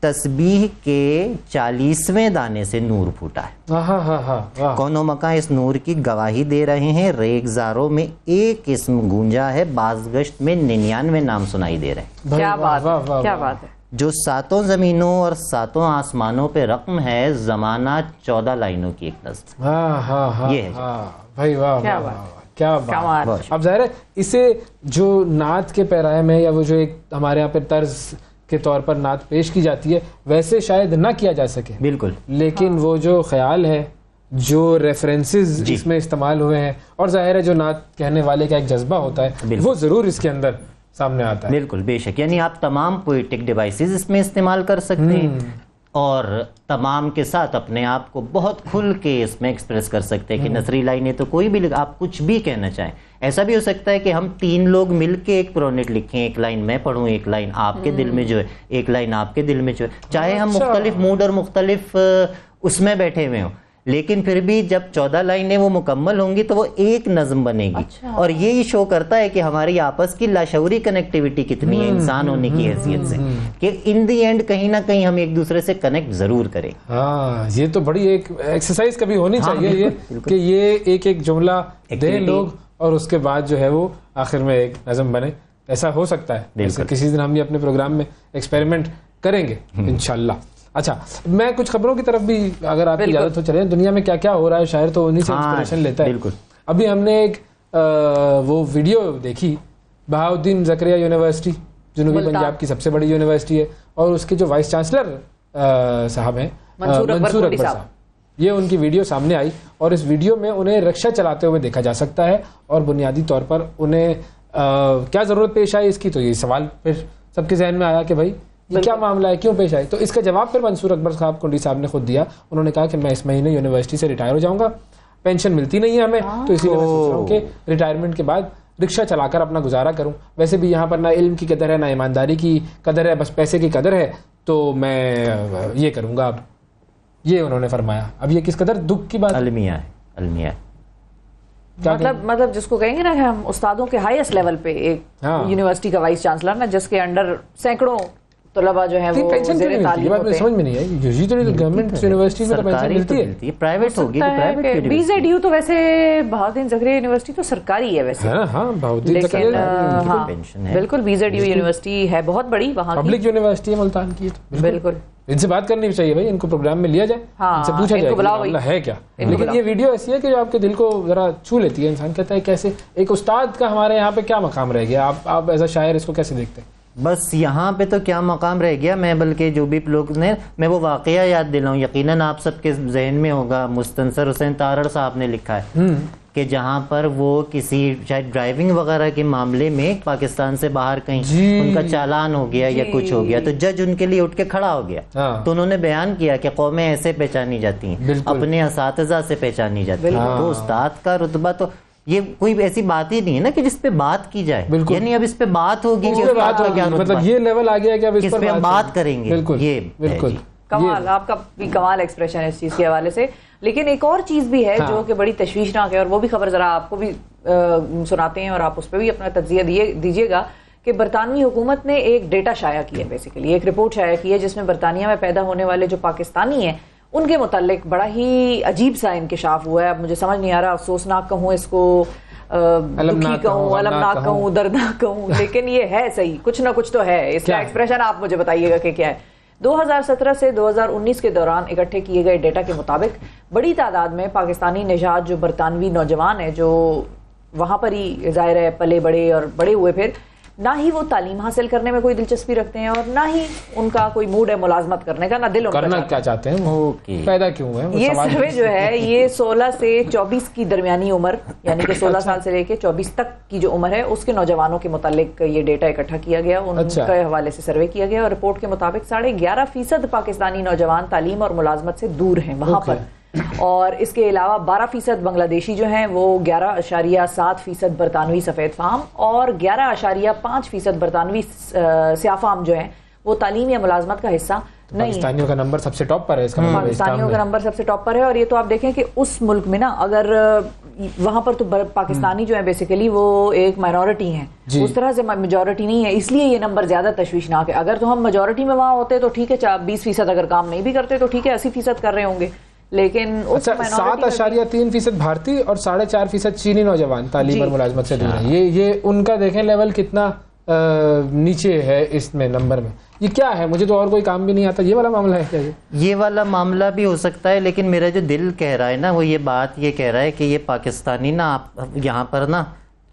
تسبیح کے 40ویں دانے سے نور پھوٹا ہے. کون و مکاں اس نور کی گواہی دے رہے ہیں. ریگزاروں میں ایک اسم گونجا ہے. بازگشت میں 99 نام سنائی دے رہے ہیں. کیا بات ہے, کیا بات ہے. جو 7 زمینوں اور 7 آسمانوں پہ رقم ہے. زمانہ 14 لائنوں کی ایک نظم. یہ ہے بھائی واہ کیا بات. اب ظاہر ہے اسے جو نعت کے پیرائے میں یا وہ جو ایک ہمارے یہاں پہ طرز کے طور پر نعت پیش کی جاتی ہے ویسے شاید نہ کیا جا سکے. بالکل. لیکن وہ جو خیال ہے, جو ریفرنسز اس میں استعمال ہوئے ہیں, اور ظاہر ہے جو نعت کہنے والے کا ایک جذبہ ہوتا ہے وہ ضرور اس کے اندر سامنے آتا ہے. بالکل بے شک. یعنی آپ تمام پوئٹک ڈیوائسز اس میں استعمال کر سکتے ہیں اور تمام کے ساتھ اپنے آپ کو بہت کھل کے اس میں ایکسپریس کر سکتے ہیں کہ نثری لائنیں تو کوئی بھی آپ کچھ بھی کہنا چاہیں. ایسا بھی ہو سکتا ہے کہ ہم 3 لوگ مل کے ایک پرونٹ لکھیں. ایک لائن میں پڑھوں, ایک لائن آپ کے دل میں جو ہے, ایک لائن آپ کے دل میں جو ہے. چاہے ہم مختلف موڈ اور مختلف اس میں بیٹھے ہوئے ہوں, لیکن پھر بھی جب 14 لائنیں وہ مکمل ہوں گی تو وہ ایک نظم بنے گی. اور یہی شو کرتا ہے کہ ہماری آپس کی لاشعوری کنیکٹیوٹی کتنی ہے انسان ہونے کی حیثیت سے, کہ ان دی اینڈ کہیں نہ کہیں ہم ایک دوسرے سے کنیکٹ ضرور کریں. ہاں یہ تو بڑی ایک ایکسرسائز کبھی ہونی چاہیے یہ کہ یہ ایک جملہ دیں لوگ اور اس کے بعد جو ہے وہ آخر میں ایک نظم بنے. ایسا ہو سکتا ہے, کسی دن ہم یہ اپنے پروگرام میں ایکسپیریمنٹ کریں گے انشاءاللہ. اچھا, میں کچھ خبروں کی طرف بھی اگر آپ کی اجازت ہو چلیں. دنیا میں کیا کیا ہو رہا ہے, شاعر تو انہی سے انسپریشن لیتا ہے. ابھی ہم نے ایک وہ ویڈیو دیکھی, بہاؤالدین زکریا یونیورسٹی جنوبی پنجاب کی سب سے بڑی یونیورسٹی ہے, اور اس کے جو وائس چانسلر صاحب ہیں منصور اکبر صاحب, یہ ان کی ویڈیو سامنے آئی اور اس ویڈیو میں انہیں رکشہ چلاتے ہوئے دیکھا جا سکتا ہے. اور بنیادی طور پر انہیں کیا ضرورت پیش آئی اس کی, تو یہ سوال پھر سب کے ذہن میں آیا کہ بھائی یہ کیا معاملہ ہے, کیوں پیش آئی. تو اس کا جواب پھر منصور اکبر صاحب کنڈی صاحب نے خود دیا. انہوں نے کہا کہ میں اس مہینے یونیورسٹی سے ریٹائر ہو جاؤں گا, پینشن ملتی نہیں ہے ہمیں, تو اسی لیے میں سوچ رہا ہوں کہ ریٹائرمنٹ کے بعد رکشہ چلا کر اپنا گزارا کروں. ویسے بھی یہاں پر نہ علم کی قدر ہے نہ ایمانداری کی قدر ہے, بس پیسے کی قدر ہے, تو میں یہ کروں گا. اب یہ انہوں نے فرمایا. اب یہ کس قدر دکھ کی بات المیہ ہے. المیہ مطلب جس کو کہیں گے نا کہ ہم استادوں کے ہائیسٹ لیول پہ ایک یونیورسٹی کا وائس چانسلر نا, جس کے انڈر سینکڑوں طلباء جو ہیں وہ زیر تعلیم ہوتے ہیں. سمجھ میں نہیں آئی, یوزلی گورنمنٹ یونیورسٹی میں تو پینشن ملتی ہے, پرائیویٹ ہوگی تو پرائیویٹ. بی زیڈ یو تو ویسے بہاؤالدین زکریا یونیورسٹی تو سرکاری ہے ویسے. ہاں بہاؤالدین زکریا بالکل بی زیڈ یو یونیورسٹی ہے بہت بڑی, وہاں پبلک یونیورسٹی ہے ملتان کی. بالکل ان سے بات کرنی چاہیے بھائی, ان کو پروگرام میں لیا جائے, ان سے پوچھا جائے معاملہ ہے کیا. لیکن یہ ویڈیو ایسی ہے کہ جو آپ کے دل کو ذرا چھو لیتی ہے. انسان کہتا ہے کیسے ایک استاد کا ہمارے یہاں پہ کیا مقام رہ گیا, آپ ایز اے شاعر اس کو کیسے دیکھتے ہیں؟ بس یہاں پہ تو کیا مقام رہ گیا. میں بلکہ جو بھی لوگ نے, میں وہ واقعہ یاد دلاؤں, یقیناً آپ سب کے ذہن میں ہوگا. مستنصر حسین تارڑ صاحب نے لکھا ہے کہ جہاں پر وہ کسی شاید ڈرائیونگ وغیرہ کے معاملے میں پاکستان سے باہر کہیں ان کا چالان ہو گیا یا کچھ ہو گیا, تو جج ان کے لیے اٹھ کے کھڑا ہو گیا. تو انہوں نے بیان کیا کہ قومیں ایسے پہچانی جاتی ہیں, اپنے اساتذہ سے پہچانی جاتی ہیں. تو استاد کا رتبہ تو یہ کوئی ایسی بات ہی نہیں ہے نا کہ جس پہ بات کی جائے. یعنی اب اس پہ بات ہوگی, مطلب یہ لیول آ گیا کہ اب اس پہ ہم بات کریں گے. یہ بالکل کمال, آپ کا بھی کمال ایکسپریشن ہے اس چیز کے حوالے سے. لیکن ایک اور چیز بھی ہے جو کہ بڑی تشویشناک ہے, اور وہ بھی خبر ذرا آپ کو بھی سناتے ہیں اور آپ اس پہ بھی اپنا تجزیہ دیجیے گا, کہ برطانوی حکومت نے ایک ڈیٹا شائع کی ہے, بیسیکلی ایک رپورٹ شائع کی ہے جس میں برطانیہ میں پیدا ہونے والے جو پاکستانی ہیں ان کے متعلق بڑا ہی عجیب سا انکشاف ہوا ہے. اب مجھے سمجھ نہیں آ رہا افسوسناک کہوں اس کو, دکھی کہوں, المناک کہوں, دردناک کہوں, لیکن یہ ہے صحیح, کچھ نہ کچھ تو ہے. اس کا ایکسپریشن آپ مجھے بتائیے گا کہ کیا ہے. 2017 سے 2019 کے دوران اکٹھے کیے گئے ڈیٹا کے مطابق بڑی تعداد میں پاکستانی نژاد جو برطانوی نوجوان ہیں جو وہاں پر ہی ظاہر ہے پلے بڑے اور بڑے ہوئے, پھر نہ ہی وہ تعلیم حاصل کرنے میں کوئی دلچسپی رکھتے ہیں اور نہ ہی ان کا کوئی موڈ ہے ملازمت کرنے کا, نہ دل ان کا کرنا کیا چاہتے ہیں, وہ پیدا کیوں ہے. یہ سروے جو ہے یہ 16 سے 24 کی درمیانی عمر, یعنی کہ 16 سال سے لے کے 24 تک کی جو عمر ہے اس کے نوجوانوں کے متعلق یہ ڈیٹا اکٹھا کیا گیا, ان کے حوالے سے سروے کیا گیا. اور رپورٹ کے مطابق 11.5% پاکستانی نوجوان تعلیم اور ملازمت سے دور ہیں وہاں پر. اور اس کے علاوہ 12% بنگلہ دیشی جو ہیں وہ 11.7% برطانوی سفید فام اور 11.5% برطانوی سیاہ فام جو ہیں وہ تعلیم یا ملازمت کا حصہ نہیں. پاکستانیوں کا نمبر سب سے ٹاپ پر ہے. اس کا مطلب پاکستانیوں کا نمبر سب سے ٹاپ پر ہے. اور یہ تو آپ دیکھیں کہ اس ملک میں نا اگر وہاں پر تو پاکستانی جو ہیں بیسیکلی وہ ایک مائنورٹی ہیں, اس طرح سے میجورٹی نہیں ہے, اس لیے یہ نمبر زیادہ تشویشناک ہے. اگر تو ہم میجورٹی میں وہاں ہوتے تو ٹھیک ہے 20% اگر کام نہیں بھی کرتے تو ٹھیک ہے 80% کر رہے ہوں گے, لیکن 7.3% بھارتی اور 4.5% چینی نوجوان تعلیم اور ملازمت سے دور ہیں. یہ ان کا دیکھیں لیول کتنا نیچے ہے اس میں نمبر میں. یہ کیا ہے؟ مجھے تو اور کوئی کام بھی نہیں آتا. یہ والا معاملہ ہے کیا؟ یہ والا معاملہ بھی ہو سکتا ہے, لیکن میرا جو دل کہہ رہا ہے نا وہ یہ بات یہ کہہ رہا ہے کہ یہ پاکستانی نا یہاں پر نا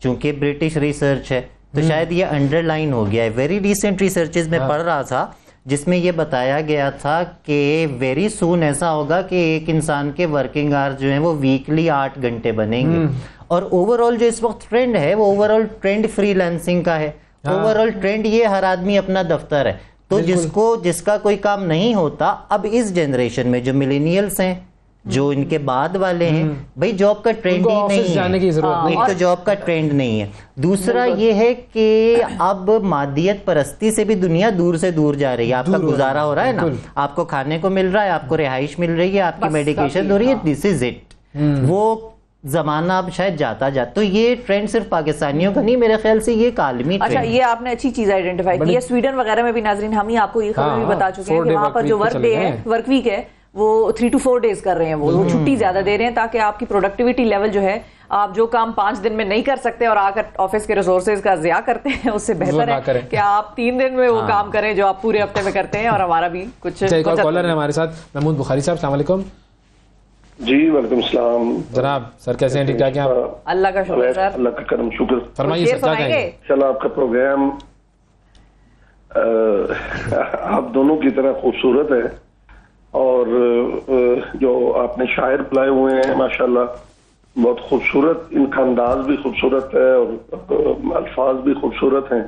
چونکہ برٹش ریسرچ ہے تو شاید یہ انڈر لائن ہو گیا ہے. ویری ریسنٹ ریسرچز میں پڑھ رہا تھا جس میں یہ بتایا گیا تھا کہ ویری سون ایسا ہوگا کہ ایک انسان کے ورکنگ آور جو ہیں وہ ویکلی 8 گھنٹے بنیں گے. اور اوور آل جو اس وقت ٹرینڈ ہے وہ اوور آل ٹرینڈ فری لینسنگ کا ہے. اوور آل ٹرینڈ یہ ہر آدمی اپنا دفتر ہے. تو جس کا کوئی کام نہیں ہوتا, اب اس جنریشن میں جو ملینیلز ہیں جو ان کے بعد والے ہیں, بھائی جاب کا ٹرینڈ ہی نہیں ہے. ایک تو جاب کا ٹرینڈ نہیں ہے, دوسرا یہ ہے کہ اب مادیت پرستی سے بھی دنیا دور سے دور جا رہی ہے. آپ کا گزارا ہو رہا ہے نا, آپ کو کھانے کو مل رہا ہے, آپ کو رہائش مل رہی ہے, آپ کی میڈیکیشن ہو رہی ہے, دس از اٹ. وہ زمانہ اب شاید جاتا. تو یہ ٹرینڈ صرف پاکستانیوں کا نہیں, میرے خیال سے یہ عالمی ٹرینڈ. اچھا, یہ آپ نے اچھی چیز آئیڈینٹیفائی کی ہے. سویڈن وغیرہ میں بھی ناظرین ہم ہی آپ کو یہ خبر بھی بتا چکے ہیں کہ وہاں پر جو ورک ڈے ہے, ورک ویک ہے, وہ 3 to 4 days کر رہے ہیں. وہ چھٹی زیادہ دے رہے ہیں تاکہ آپ کی پروڈکٹیوٹی لیول جو ہے, آپ جو کام 5 دن میں نہیں کر سکتے اور آ کر آفس کے ریسورسز کا ضیاع کرتے ہیں, اس سے بہتر ہے کہ آپ 3 دن میں وہ کام کریں جو آپ پورے ہفتے میں کرتے ہیں. اور ہمارا بھی کچھ ایک اور کالر ہے ہمارے ساتھ, محمود بخاری صاحب. السلام علیکم. جی وعلیکم السلام جناب. سر کیسے ہیں؟ ٹھیک ٹھاک ہیں آپ؟ اللہ کا شکر سر. اللہ کا کرم شکر. فرمائیے سر, کیا کہیں گے؟ چلو آپ کا پروگرام آپ دونوں کی طرح خوبصورت ہے, اور جو آپ نے شاعر بلائے ہوئے ہیں ماشاءاللہ بہت خوبصورت, ان کا انداز بھی خوبصورت ہے اور الفاظ بھی خوبصورت ہیں.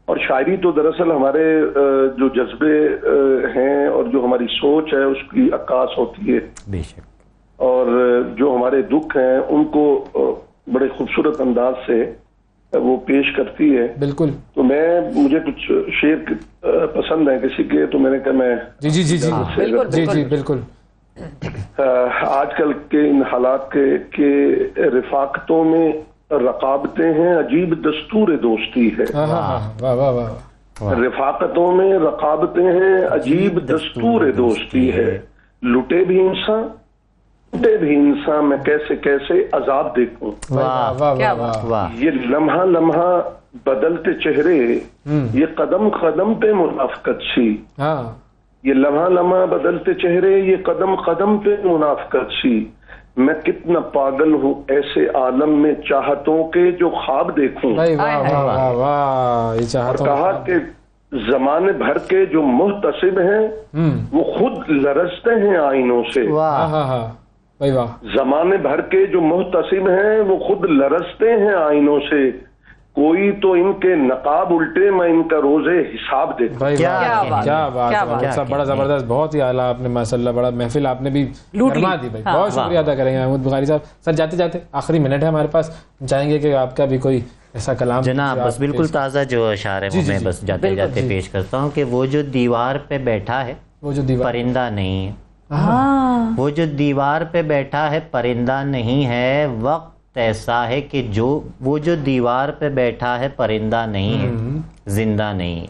اور شاعری تو دراصل ہمارے جو جذبے ہیں اور جو ہماری سوچ ہے اس کی عکاس ہوتی ہے. بے شک. اور جو ہمارے دکھ ہیں ان کو بڑے خوبصورت انداز سے وہ پیش کرتی ہے. بالکل. تو مجھے کچھ شعر پسند ہیں کسی کے, تو میں نے کہا میں جی بالکل. آج کل کے ان حالات کے رفاقتوں میں رقابتیں ہیں, عجیب دستور دوستی ہے. رفاقتوں میں رقابتیں ہیں, عجیب دستور دوستی ہے. لٹے بھی انسان میں کیسے کیسے عذاب دیکھوں. یہ لمحہ لمحہ بدلتے چہرے, یہ قدم قدم پہ منافقت سی. یہ لمحہ لمحہ بدلتے چہرے, یہ قدم قدم پہ منافقت سی. میں کتنا پاگل ہوں ایسے عالم میں چاہتوں کے جو خواب دیکھوں. اور کہا کہ زمانے بھر کے جو محتسب ہیں وہ خود لرزتے ہیں آئینوں سے. زمانے بھر کے جو محتسب ہیں وہ خود لرزتے ہیں آئینوں سے. کوئی تو ان کے نقاب الٹے, میں ان کا روزے حساب دیکھوں. کیا بات, بڑا زبردست, بہت ہی اعلیٰ آپ نے ماشاءاللہ, بڑا محفل آپ نے بھی فرما دی بھائی. بہت شکریہ ادا کریں گے محمود بخاری صاحب. سر جاتے جاتے آخری منٹ ہے ہمارے پاس, چاہیں گے کہ آپ کا بھی کوئی ایسا کلام جناب. بس بالکل تازہ جو اشعار ہے وہ میں بس جاتے جاتے پیش کرتا ہوں کہ وہ جو دیوار پہ بیٹھا ہے وہ جو پرندہ نہیں ہے. وہ جو دیوار پہ بیٹھا ہے پرندہ نہیں ہے. وقت ایسا ہے کہ وہ جو دیوار پہ بیٹھا ہے پرندہ نہیں ہے, زندہ نہیں ہے.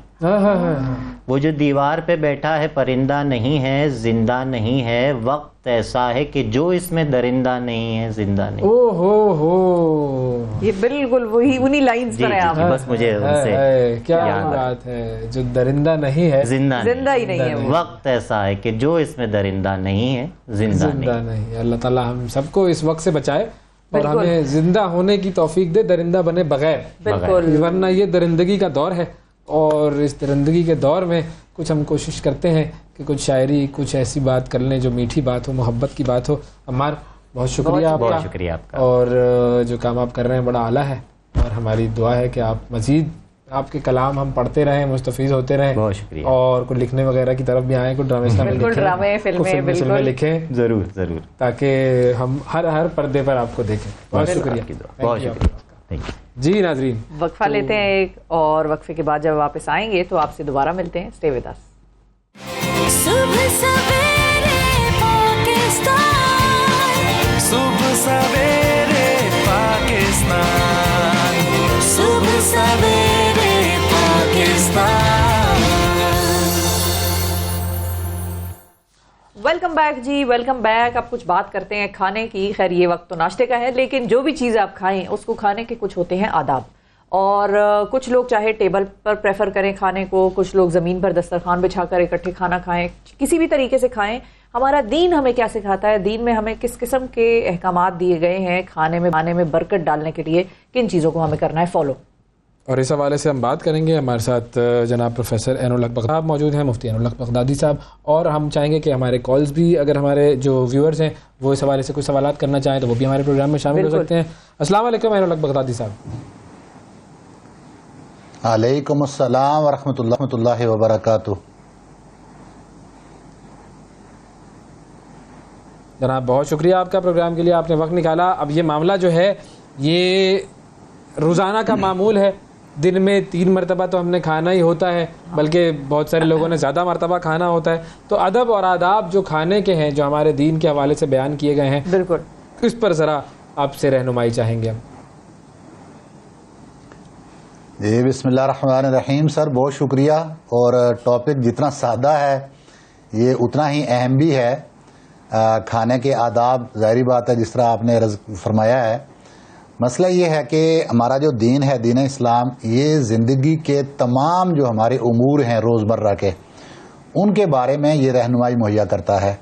وہ جو دیوار پہ بیٹھا ہے پرندہ نہیں ہے, زندہ نہیں ہے. وقت ایسا ہے کہ جو اس میں درندہ نہیں ہے, زندہ نہیں. یہ بالکل وہی انہی لائنز پر ہے آپ. بس مجھے ان سے کیا بات ہے, جو درندہ نہیں ہے زندہ ہی نہیں ہے. وقت ایسا ہے کہ جو اس میں درندہ نہیں ہے, زندہ نہیں. اللہ تعالیٰ ہم سب کو اس وقت سے بچائے اور ہمیں زندہ ہونے کی توفیق دے, درندہ بنے بغیر. بالکل. ورنہ یہ درندگی کا دور ہے, اور اس درندگی کے دور میں کچھ ہم کوشش کرتے ہیں کہ کچھ شاعری, کچھ ایسی بات کر لیں جو میٹھی بات ہو, محبت کی بات ہو. عمار بہت شکریہ آپ کا. بہت شکریہ آپ کا. اور جو کام آپ کر رہے ہیں بڑا اعلیٰ ہے, اور ہماری دعا ہے کہ آپ مزید آپ کے کلام ہم پڑھتے رہیں, مستفیض ہوتے رہیں. بہت شکریہ. اور کچھ لکھنے وغیرہ کی طرف بھی آئیں, کچھ ڈرامے فلمیں لکھیں ضرور ضرور, تاکہ ہم ہر پردے پر آپ کو دیکھیں. بہت شکریہ. بہت شکریہ. جی ناظرین, وقفہ لیتے ہیں ایک, اور وقفے کے بعد جب واپس آئیں گے تو آپ سے دوبارہ ملتے ہیں. Stay with us. صبح سویرے پاکستان, صبح سویرے پاکستان, صبح سویرے پاکستان. ویلکم بیک جی, ویلکم بیک. اب کچھ بات کرتے ہیں کھانے کی. خیر یہ وقت تو ناشتے کا ہے, لیکن جو بھی چیز آپ کھائیں اس کو کھانے کے کچھ ہوتے ہیں آداب. اور کچھ لوگ چاہے ٹیبل پر پریفر کریں کھانے کو, کچھ لوگ زمین پر دسترخوان بچھا کر اکٹھے کھانا کھائیں, کسی بھی طریقے سے کھائیں. ہمارا دین ہمیں کیا سکھاتا ہے, دین میں ہمیں کس قسم کے احکامات دیے گئے ہیں کھانے میں برکت ڈالنے کے لیے, کن چیزوں کو ہمیں کرنا ہے فالو. اور اس حوالے سے ہم بات کریں گے. ہمارے ساتھ جناب پروفیسر عین الحق بغدادی موجود ہیں, مفتی عین الحق بغدادی صاحب. اور ہم چاہیں گے کہ ہمارے کالز بھی, اگر ہمارے جو ویورز ہیں وہ اس حوالے سے کچھ سوالات کرنا چاہیں تو وہ بھی ہمارے پروگرام میں شامل ہو سکتے ہیں. السلام علیکم عین الحق بغدادی صاحب. علیکم السلام ورحمۃ اللہ وبرکاتہ. جناب بہت شکریہ آپ کا پروگرام کے لیے, آپ نے وقت نکالا. اب یہ معاملہ جو ہے یہ روزانہ کا معمول ہے, دن میں 3 مرتبہ تو ہم نے کھانا ہی ہوتا ہے, بلکہ بہت سارے لوگوں نے زیادہ مرتبہ کھانا ہوتا ہے. تو ادب اور آداب جو کھانے کے ہیں, جو ہمارے دین کے حوالے سے بیان کیے گئے ہیں, بالکل اس پر ذرا آپ سے رہنمائی چاہیں گے ہم. جی بسم اللہ الرحمن الرحیم. سر بہت شکریہ. اور ٹاپک جتنا سادہ ہے یہ اتنا ہی اہم بھی ہے. کھانے کے آداب ظاہری بات ہے جس طرح آپ نے فرمایا ہے. مسئلہ یہ ہے کہ ہمارا جو دین ہے, دین اسلام, یہ زندگی کے تمام جو ہمارے امور ہیں روزمرہ کے, ان کے بارے میں یہ رہنمائی مہیا کرتا ہے.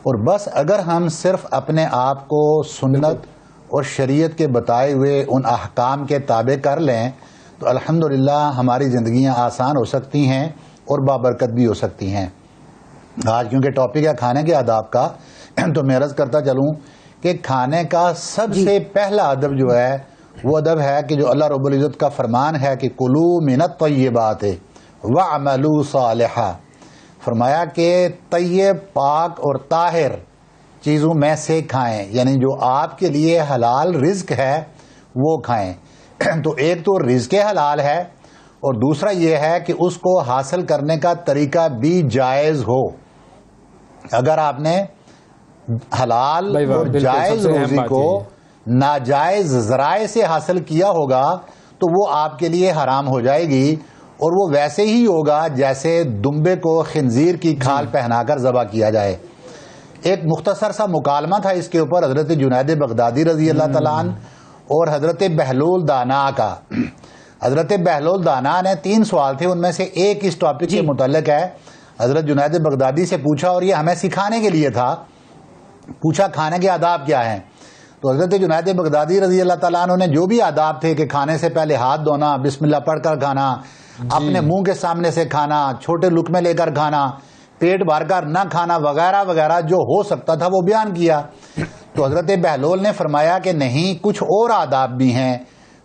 اور بس اگر ہم صرف اپنے آپ کو سنت اور شریعت کے بتائے ہوئے ان احکام کے تابع کر لیں تو الحمدللہ ہماری زندگیاں آسان ہو سکتی ہیں اور بابرکت بھی ہو سکتی ہیں. آج کیونکہ ٹاپک ہے کھانے کے آداب کا, تو میں عرض کرتا چلوں کہ کھانے کا سب سے پہلا ادب جو ہے وہ ادب ہے کہ جو اللہ رب العزت کا فرمان ہے کہ کلو من الطیبات وعملوا صالحا. فرمایا کہ طیب, پاک اور طاہر چیزوں میں سے کھائیں, یعنی جو آپ کے لیے حلال رزق ہے وہ کھائیں. تو ایک تو رزق حلال ہے, اور دوسرا یہ ہے کہ اس کو حاصل کرنے کا طریقہ بھی جائز ہو. اگر آپ نے حلال اور جائز روزی کو ناجائز ذرائع سے حاصل کیا ہوگا تو وہ آپ کے لیے حرام ہو جائے گی, اور وہ ویسے ہی ہوگا جیسے دمبے کو خنزیر کی کھال پہنا کر ذبح کیا جائے. ایک مختصر سا مکالمہ تھا اس کے اوپر حضرت جنید بغدادی رضی اللہ تعالیٰ عنہ اور حضرت بہلول دانا کا. حضرت بہلول دانا نے 3 سوال تھے, ان میں سے ایک اس ٹاپک کے متعلق ہے. حضرت جنید بغدادی سے پوچھا, اور یہ ہمیں سکھانے کے لیے تھا, پوچھا کھانے کے آداب کیا ہیں. تو حضرت جنید بغدادی رضی اللہ تعالیٰ عنہ نے جو بھی آداب تھے کہ کھانے سے پہلے ہاتھ دھونا, بسم اللہ پڑھ کر کھانا, اپنے منہ کے سامنے سے کھانا, چھوٹے لقمے لے کر کھانا, پیٹ بھر کر نہ کھانا, وغیرہ وغیرہ جو ہو سکتا تھا وہ بیان کیا. تو حضرت بہلول نے فرمایا کہ نہیں, کچھ اور آداب بھی ہیں.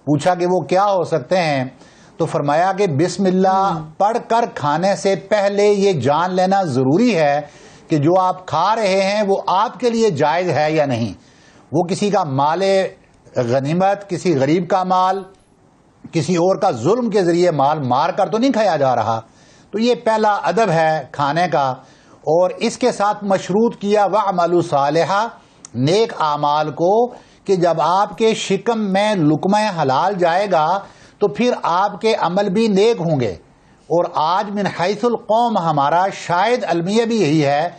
پوچھا کہ وہ کیا ہو سکتے ہیں, تو فرمایا کہ بسم اللہ پڑھ کر کھانے سے پہلے یہ جان لینا ضروری ہے کہ جو آپ کھا رہے ہیں وہ آپ کے لیے جائز ہے یا نہیں. وہ کسی کا مال غنیمت, کسی غریب کا مال, کسی اور کا ظلم کے ذریعے مال مار کر تو نہیں کھایا جا رہا. تو یہ پہلا ادب ہے کھانے کا. اور اس کے ساتھ مشروط کیا وَعْمَلُوا صَالِحًا, نیک اعمال کو, کہ جب آپ کے شکم میں لقمہ حلال جائے گا تو پھر آپ کے عمل بھی نیک ہوں گے. اور آج من حیث القوم ہمارا شاید المیہ بھی یہی ہے